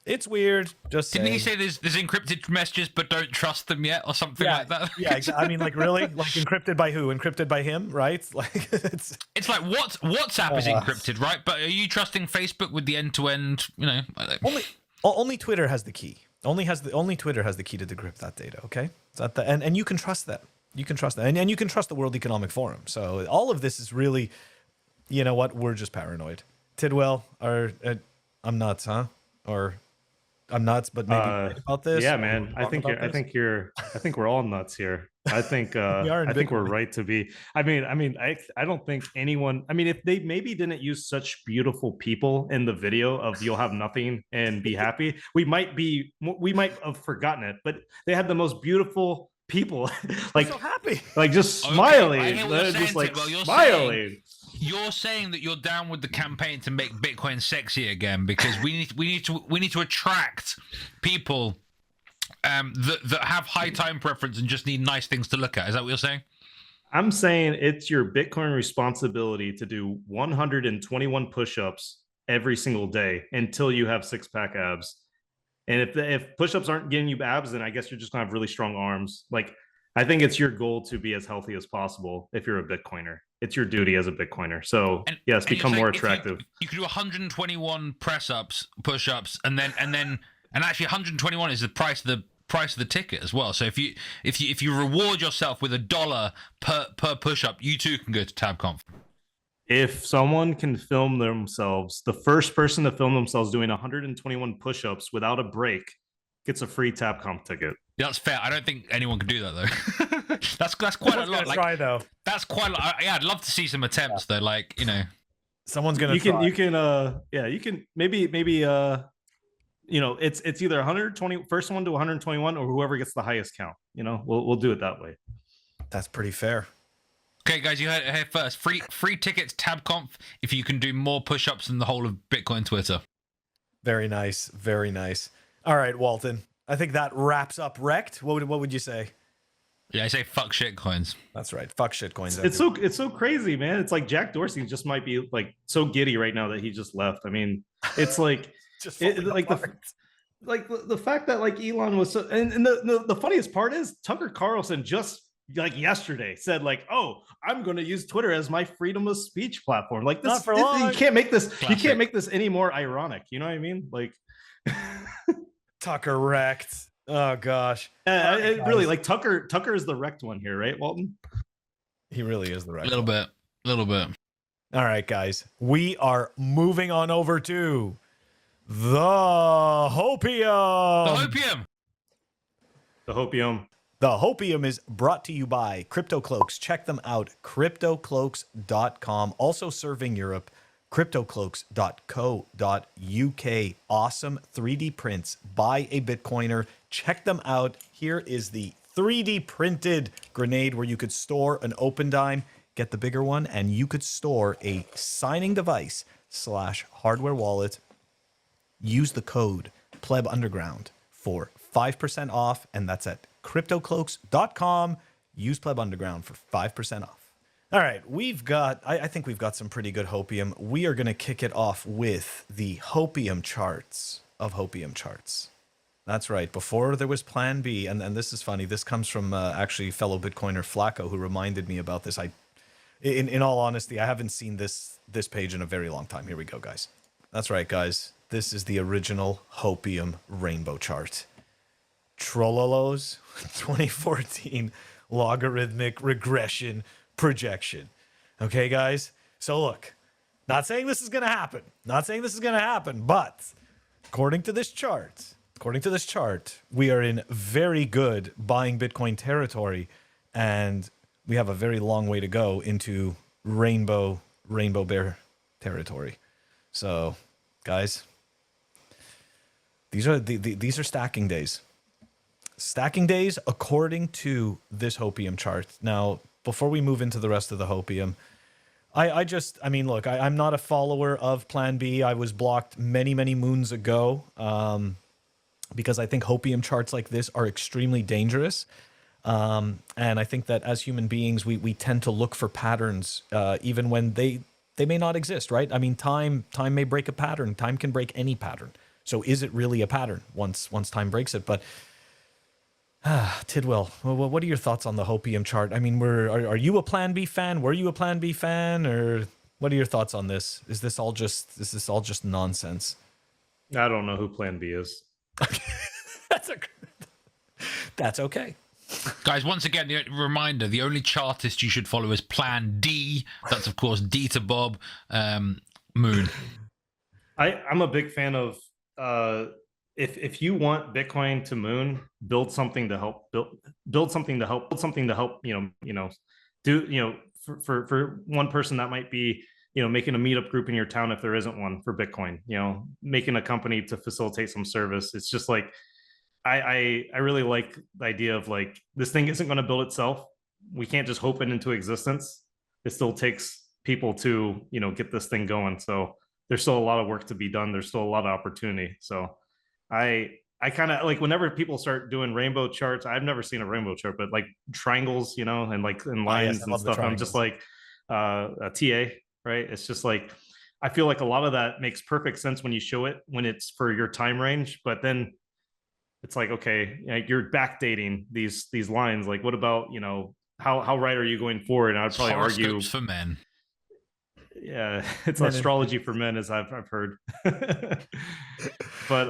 It's weird. Just Didn't saying. he say there's encrypted messages, but don't trust them yet, or something like that? Yeah, I mean, like, really? Like, encrypted by who? Encrypted by him, right? Like, It's like WhatsApp is encrypted, right? But are you trusting Facebook with the end-to-end? You know, only Twitter has the key. Only Twitter has the key to decrypt that data. Okay, is that and you can trust them. You can trust them, and you can trust the World Economic Forum. So all of this is really, you know what? We're just paranoid. Tidwell, I'm nuts, huh? Or I'm nuts, but maybe right about this. Yeah, man. I think we're all nuts here. I think we're right to be. I don't think anyone. I mean, if they maybe didn't use such beautiful people in the video of "You'll have nothing and be happy," we might have forgotten it. But they had the most beautiful people, like so happy, like just smiling, just like smiling. You're saying that you're down with the campaign to make Bitcoin sexy again because we need to attract people that have high time preference and just need nice things to look at. Is that what you're saying? I'm saying it's your Bitcoin responsibility to do 121 push-ups every single day until you have six-pack abs. And if push-ups aren't getting you abs, then I guess you're just gonna have really strong arms. Like, I think it's your goal to be as healthy as possible if you're a Bitcoiner. It's your duty as a Bitcoiner. So yes, become more attractive. You could do 121 press-ups, push-ups, and actually 121 is the price of the ticket as well. So if you reward yourself with $1 per push-up, you too can go to TABconf. If someone can film themselves, the first person to film themselves doing 121 push-ups without a break gets a free TABconf ticket. Yeah, that's fair. I don't think anyone can do that though. that's quite a lot. Like, try though. That's quite a lot. Yeah, I'd love to see some attempts though. Like, you know, someone's gonna. You can maybe you know, it's either 120 first one to 121 or whoever gets the highest count. You know, we'll do it that way. That's pretty fair. Okay, guys, you heard it here first. Free tickets TABconf if you can do more push-ups than the whole of Bitcoin Twitter. Very nice, very nice. All right, Walton. I think that wraps up Rekt. What would you say? Yeah, I say fuck shit coins. That's right. Fuck shit coins. It's so crazy, man. It's like Jack Dorsey just might be like so giddy right now that he just left. I mean, it's like the fact that like Elon was so, and the funniest part is Tucker Carlson just like yesterday said like, oh, I'm going to use Twitter as my freedom of speech platform. Like this, you can't make this. Classic. You can't make this any more ironic. You know what I mean? Like. Tucker Rekt. Oh gosh. Really, like Tucker is the wrecked one here, right, Walton? He really is the wrecked. A little bit. All right, guys. We are moving on over to the Hopium. The Hopium is brought to you by CryptoCloaks. Check them out. CryptoCloaks.com. Also serving Europe. CryptoCloaks.co.uk. Awesome 3D prints by a Bitcoiner. Check them out. Here is the 3D printed grenade where you could store an open dime, get the bigger one, and you could store a signing device / hardware wallet. Use the code PlebUnderground for 5% off, and that's at CryptoCloaks.com. Use PlebUnderground for 5% off. All right, I think we've got some pretty good Hopium. We are going to kick it off with the Hopium charts of Hopium charts. That's right. Before there was Plan B, and this is funny. This comes from actually fellow Bitcoiner Flacco, who reminded me about this. In all honesty, I haven't seen this page in a very long time. Here we go, guys. That's right, guys. This is the original Hopium rainbow chart. Trololo's 2014 logarithmic regression projection. Okay, guys? So look, not saying this is going to happen. But according to this chart, we are in very good buying Bitcoin territory, and we have a very long way to go into rainbow bear territory. So, guys, these are stacking days. Stacking days according to this Hopium chart. Now, before we move into the rest of the Hopium, look, I'm not a follower of Plan B. I was blocked many moons ago because I think Hopium charts like this are extremely dangerous. And I think that as human beings, we tend to look for patterns even when they may not exist, right? I mean, time may break a pattern. Time can break any pattern. So is it really a pattern once time breaks it? But Tidwell, what are your thoughts on the Hopium chart? I mean, are you a Plan B fan? Were you a Plan B fan, or what are your thoughts on this? Is this all just nonsense? I don't know who Plan B is. That's okay. Guys, once again, the reminder, the only chartist you should follow is Plan D. That's, of course, D to Bob, Moon. I'm a big fan of if you want Bitcoin to moon, build something to help build something to help do for one person that might be making a meetup group in your town if there isn't one for Bitcoin, making a company to facilitate some service. It's just like I really like the idea of like, this thing isn't going to build itself. We can't just hope it into existence. It still takes people to get this thing going. So there's still a lot of work to be done. There's still a lot of opportunity. So I kind of like, whenever people start doing rainbow charts, I've never seen a rainbow chart, but like triangles, and like in lines and stuff. I'm just like a TA, right? It's just like, I feel like a lot of that makes perfect sense when you show it, when it's for your time range, but then it's like, okay, you're backdating these lines. Like, what about, how right are you going forward? And I'd probably argue for men. Yeah, it's astrology for men, as I've heard. But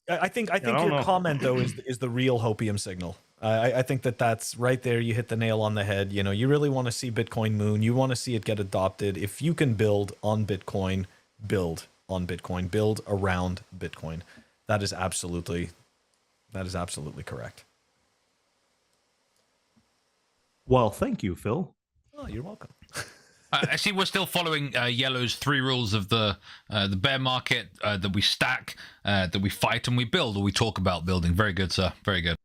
I think your comment though is the real Hopium signal. I think that's right there. You hit the nail on the head. You really want to see Bitcoin moon. You want to see it get adopted. If you can build on Bitcoin, build on Bitcoin, build around Bitcoin. That is absolutely correct. Well, thank you, Phil. Oh, you're welcome. I see we're still following Yellow's 3 rules of the bear market, that we stack, that we fight and we build, or we talk about building. Very good, sir. Very good.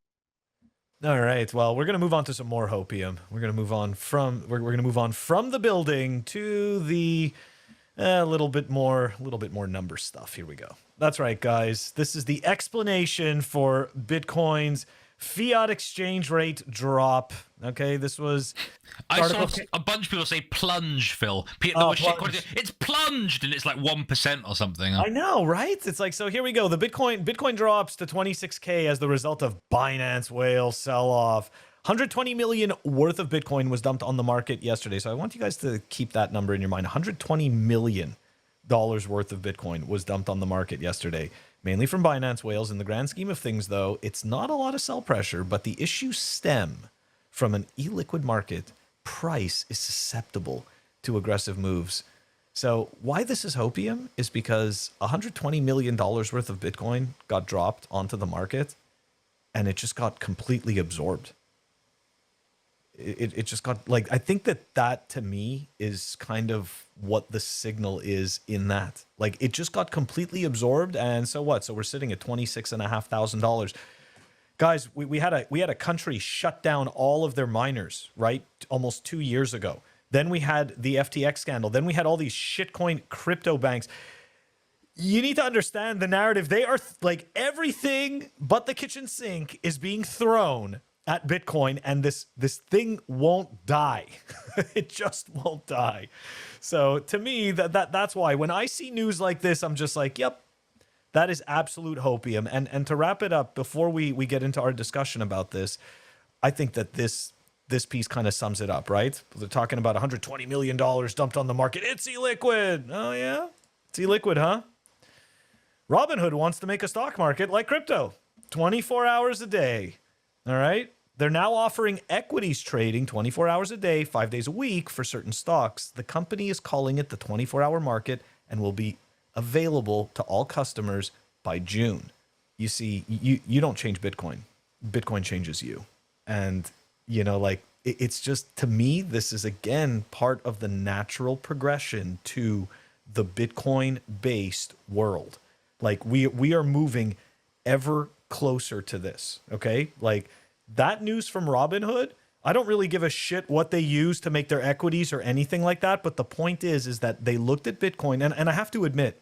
All right. Well, we're going to move on to some more Hopium. We're going to move on from the building to the little bit more number stuff. Here we go. That's right, guys. This is the explanation for Bitcoin's fiat exchange rate drop. Okay, this was. I saw a bunch of people say plunge, Phil. Plunge. It's plunged, and it's like 1% or something. I know, right? It's like, so here we go. The Bitcoin drops to 26K as the result of Binance whale sell-off. 120 million worth of Bitcoin was dumped on the market yesterday. So I want you guys to keep that number in your mind. 120 million dollars worth of Bitcoin was dumped on the market yesterday, mainly from Binance whales. In the grand scheme of things, though, it's not a lot of sell pressure, but the issues stem from an illiquid market. Price is susceptible to aggressive moves. So why this is Hopium is because $120 million worth of Bitcoin got dropped onto the market, and it just got completely absorbed. It just got, like, I think that to me is kind of what the signal is in that. Like, it just got completely absorbed, and so what? So we're sitting at $26,500. Guys, we had a country shut down all of their miners, right? Almost 2 years ago. Then we had the FTX scandal. Then we had all these shitcoin crypto banks. You need to understand the narrative. They are like, everything but the kitchen sink is being thrown at Bitcoin, and this thing won't die. It just won't die. So to me, that's why when I see news like this, I'm just like, yep, that is absolute Hopium. And to wrap it up, before we get into our discussion about this, I think that this piece kind of sums it up, right? They're talking about $120 million dumped on the market. It's illiquid. Oh yeah, it's illiquid, huh? Robinhood wants to make a stock market like crypto, 24 hours a day. All right. They're now offering equities trading 24 hours a day, 5 days a week for certain stocks. The company is calling it the 24-hour market and will be available to all customers by June. You see, you don't change Bitcoin. Bitcoin changes you. And, like, it's just, to me, this is, again, part of the natural progression to the Bitcoin-based world. Like, we are moving ever closer to this, okay? Like, that news from Robinhood, I don't really give a shit what they use to make their equities or anything like that. But the point is that they looked at Bitcoin, and I have to admit,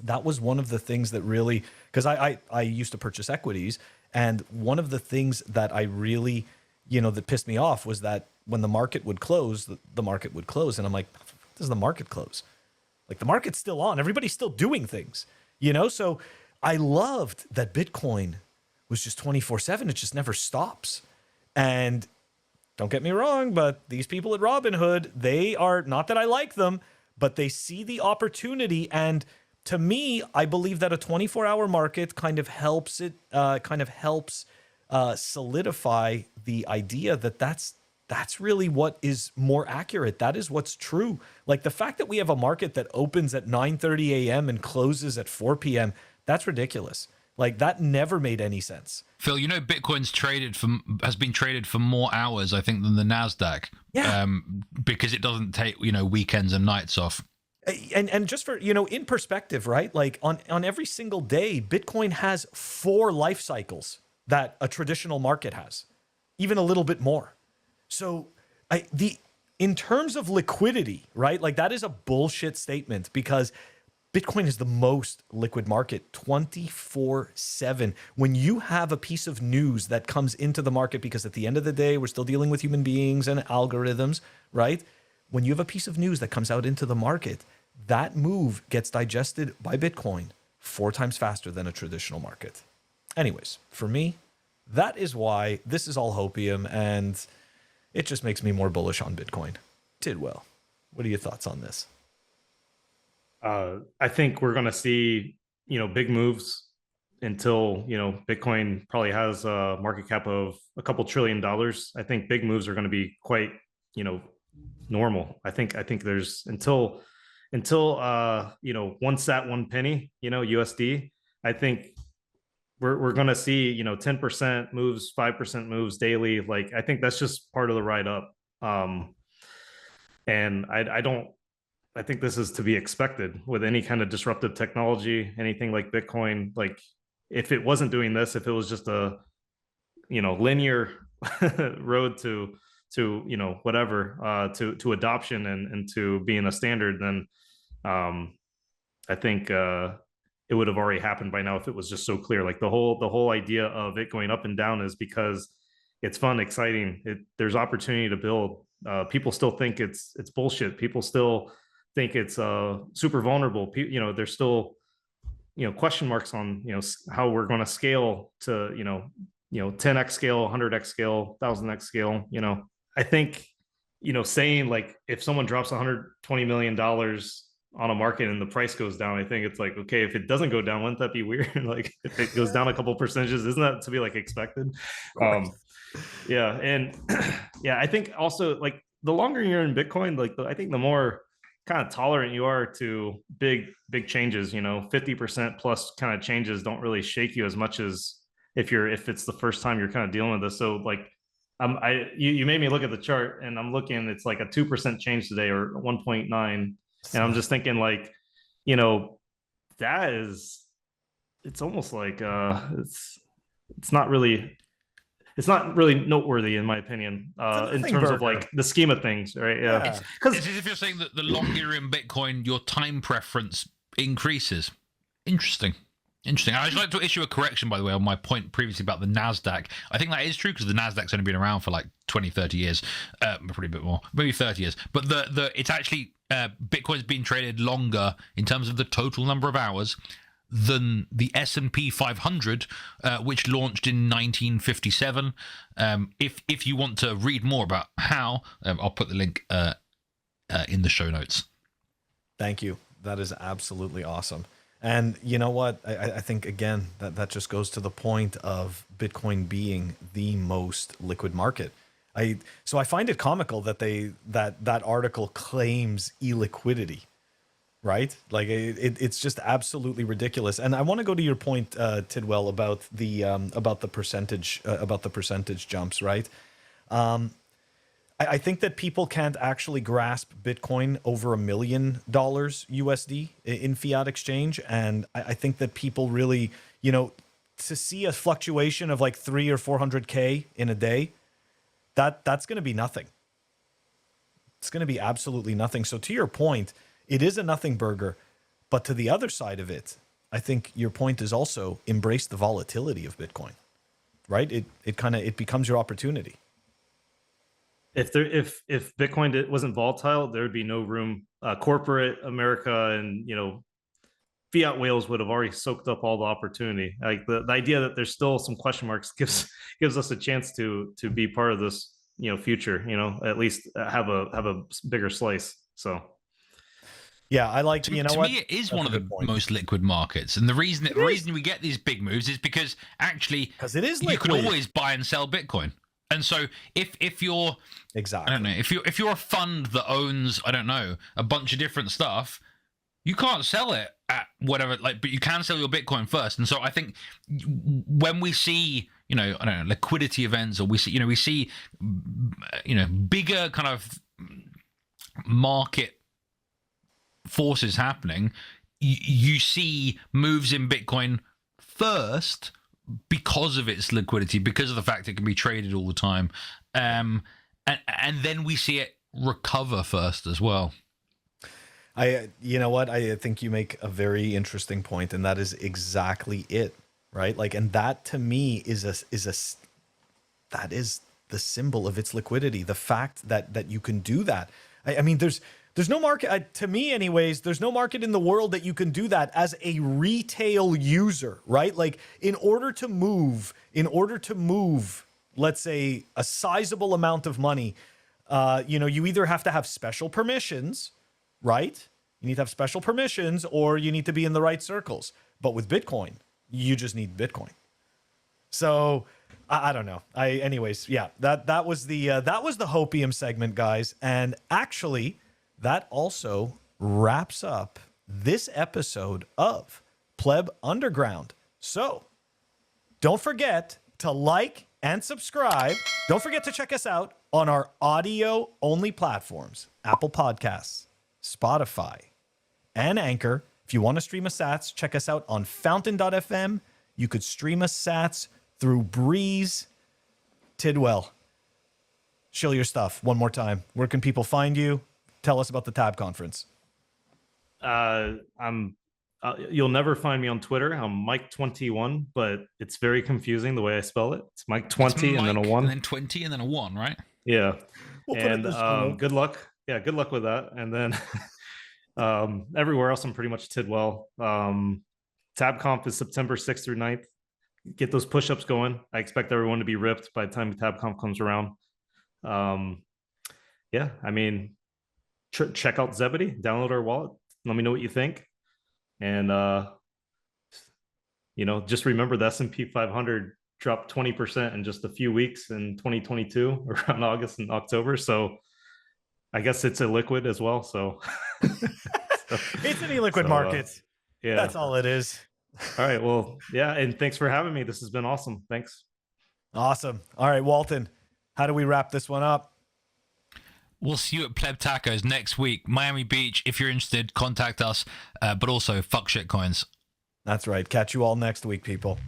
that was one of the things that really, because I used to purchase equities, and one of the things that I really, that pissed me off was that when the market would close, the market would close. And I'm like, does the market close? Like, the market's still on. Everybody's still doing things, So I loved that Bitcoin was just 24/7. It just never stops. And don't get me wrong, but these people at Robinhood, they are, not that I like them, but they see the opportunity. And to me, I believe that a 24-hour market kind of helps solidify the idea that that's really what is more accurate. That is what's true. Like the fact that we have a market that opens at 9:30 a.m. and closes at 4 p.m., that's ridiculous. Like that never made any sense. Phil, you know, Bitcoin's has been traded for more hours, I think, than the NASDAQ. Yeah. Because it doesn't take, you know, weekends and nights off. And just for, you know, in perspective, right? Like on every single day, Bitcoin has 4 life cycles that a traditional market has, even a little bit more. So in terms of liquidity, right? Like that is a bullshit statement because Bitcoin is the most liquid market 24/7. When you have a piece of news that comes into the market, because at the end of the day, we're still dealing with human beings and algorithms, right? When you have a piece of news that comes out into the market, that move gets digested by Bitcoin 4 times faster than a traditional market. Anyways, for me, that is why this is all hopium, and it just makes me more bullish on Bitcoin. Tidwell, what are your thoughts on this? I think we're going to see, you know, big moves until, you know, Bitcoin probably has a market cap of a couple $1 trillion. I think big moves are going to be quite, you know, normal. I think there's until you know, 1 sat 1 penny, you know, USD. I think we're going to see, you know, 10% moves, 5% moves daily. Like I think that's just part of the ride up. And I think this is to be expected with any kind of disruptive technology, anything like Bitcoin. Like if it wasn't doing this, if it was just a, you know, linear road to, you know, whatever, to adoption and to being a standard, then I think it would have already happened by now if it was just so clear. Like the whole idea of it going up and down is because it's fun, exciting. There's opportunity to build. People still think it's bullshit. People still think it's super vulnerable. You know, there's still, you know, question marks on, you know, how we're going to scale to, you know, 10x scale, 100x scale, 1000x scale. You know, I think, you know, saying like if someone drops $120 million on a market and the price goes down, I think it's like, okay, if it doesn't go down, wouldn't that be weird? Like if it goes down a couple percentages, isn't that to be like expected? Yeah. And yeah, I think also like the longer you're in Bitcoin, like I think the more kind of tolerant you are to big changes. You know, 50% plus kind of changes don't really shake you as much as if it's the first time you're kind of dealing with this. So like you made me look at the chart and I'm looking, it's like a 2% change today or 1.9, and I'm just thinking like, you know, it's almost like it's not really noteworthy in my opinion, in terms of like the scheme of things, right? Yeah. Because it's as if you're saying that the longer you're in Bitcoin, your time preference increases. Interesting. I'd like to issue a correction, by the way, on my point previously about the NASDAQ. I think that is true because the NASDAQ's only been around for like 20, 30 years, probably a bit more, maybe 30 years. But it's actually, Bitcoin's been traded longer in terms of the total number of hours than the S&P 500, which launched in 1957. If you want to read more about how, I'll put the link in the show notes. Thank you. That is absolutely awesome. And you know what? I think, again, that just goes to the point of Bitcoin being the most liquid market. So I find it comical that that article claims illiquidity. Right? Like it's just absolutely ridiculous. And I want to go to your point, Tidwell, about the percentage jumps, right? I think that people can't actually grasp Bitcoin over $1 million USD in fiat exchange. And I think that people really, you know, to see a fluctuation of like 300 or 400K in a day, that's going to be nothing. It's going to be absolutely nothing. So to your point, it is a nothing burger, but to the other side of it, I think your point is also embrace the volatility of Bitcoin, right? It becomes your opportunity. If Bitcoin wasn't volatile, there would be no room. Corporate America and, you know, fiat whales would have already soaked up all the opportunity. Like the idea that there's still some question marks gives us a chance to be part of this, future, at least have a bigger slice. So Yeah, I like, to you know to what? me, it is That's one a of the good point. most liquid markets, and the reason we get these big moves is because actually, Because it is you can liquid. always buy and sell Bitcoin. And so if you're Exactly. I don't know, if you're a fund that owns, I don't know, a bunch of different stuff, you can't sell it at whatever, like, but you can sell your Bitcoin first. And so I think when we see, I don't know, liquidity events, or we see bigger kind of market forces happening, you see moves in Bitcoin first because of its liquidity, because of the fact it can be traded all the time, and then we see it recover first as well. You know what? I think you make a very interesting point, and that is exactly it, right? Like, and that to me is that is the symbol of its liquidity. The fact that you can do that. I mean, there's no market, to me anyways, there's no market in the world that you can do that as a retail user, right? Like in order to move, let's say a sizable amount of money, you either have to have special permissions, right? You need to have special permissions, or you need to be in the right circles. But with Bitcoin, you just need Bitcoin. So I don't know. Anyways, yeah, that was the Hopium segment, guys. And actually, that also wraps up this episode of Pleb Underground. So don't forget to like and subscribe. Don't forget to check us out on our audio only platforms, Apple Podcasts, Spotify, and Anchor. If you want to stream us sats, check us out on fountain.fm. You could stream us sats through Breeze. Tidwell, shill your stuff one more time. Where can people find you? Tell us about the Tab conference. You'll never find me on Twitter. I'm Mike21, but it's very confusing the way I spell it. It's Mike20 and then a 1. And then 20 and then a 1, right? Yeah. We'll put it in the show notes. Good luck. Yeah, good luck with that. And then everywhere else, I'm pretty much Tidwell. TABconf is September 6th through 9th. Get those push-ups going. I expect everyone to be ripped by the time TABconf comes around. Yeah, I mean, check out Zebedee, download our wallet. Let me know what you think. And, just remember the S&P 500 dropped 20% in just a few weeks in 2022, around August and October. So I guess it's illiquid as well. So it's an illiquid market. Yeah, that's all it is. All right. Well, yeah. And thanks for having me. This has been awesome. Thanks. Awesome. All right, Walton, how do we wrap this one up? We'll see you at Pleb Tacos next week. Miami Beach. If you're interested, contact us. But also, fuck shit coins. That's right. Catch you all next week, people.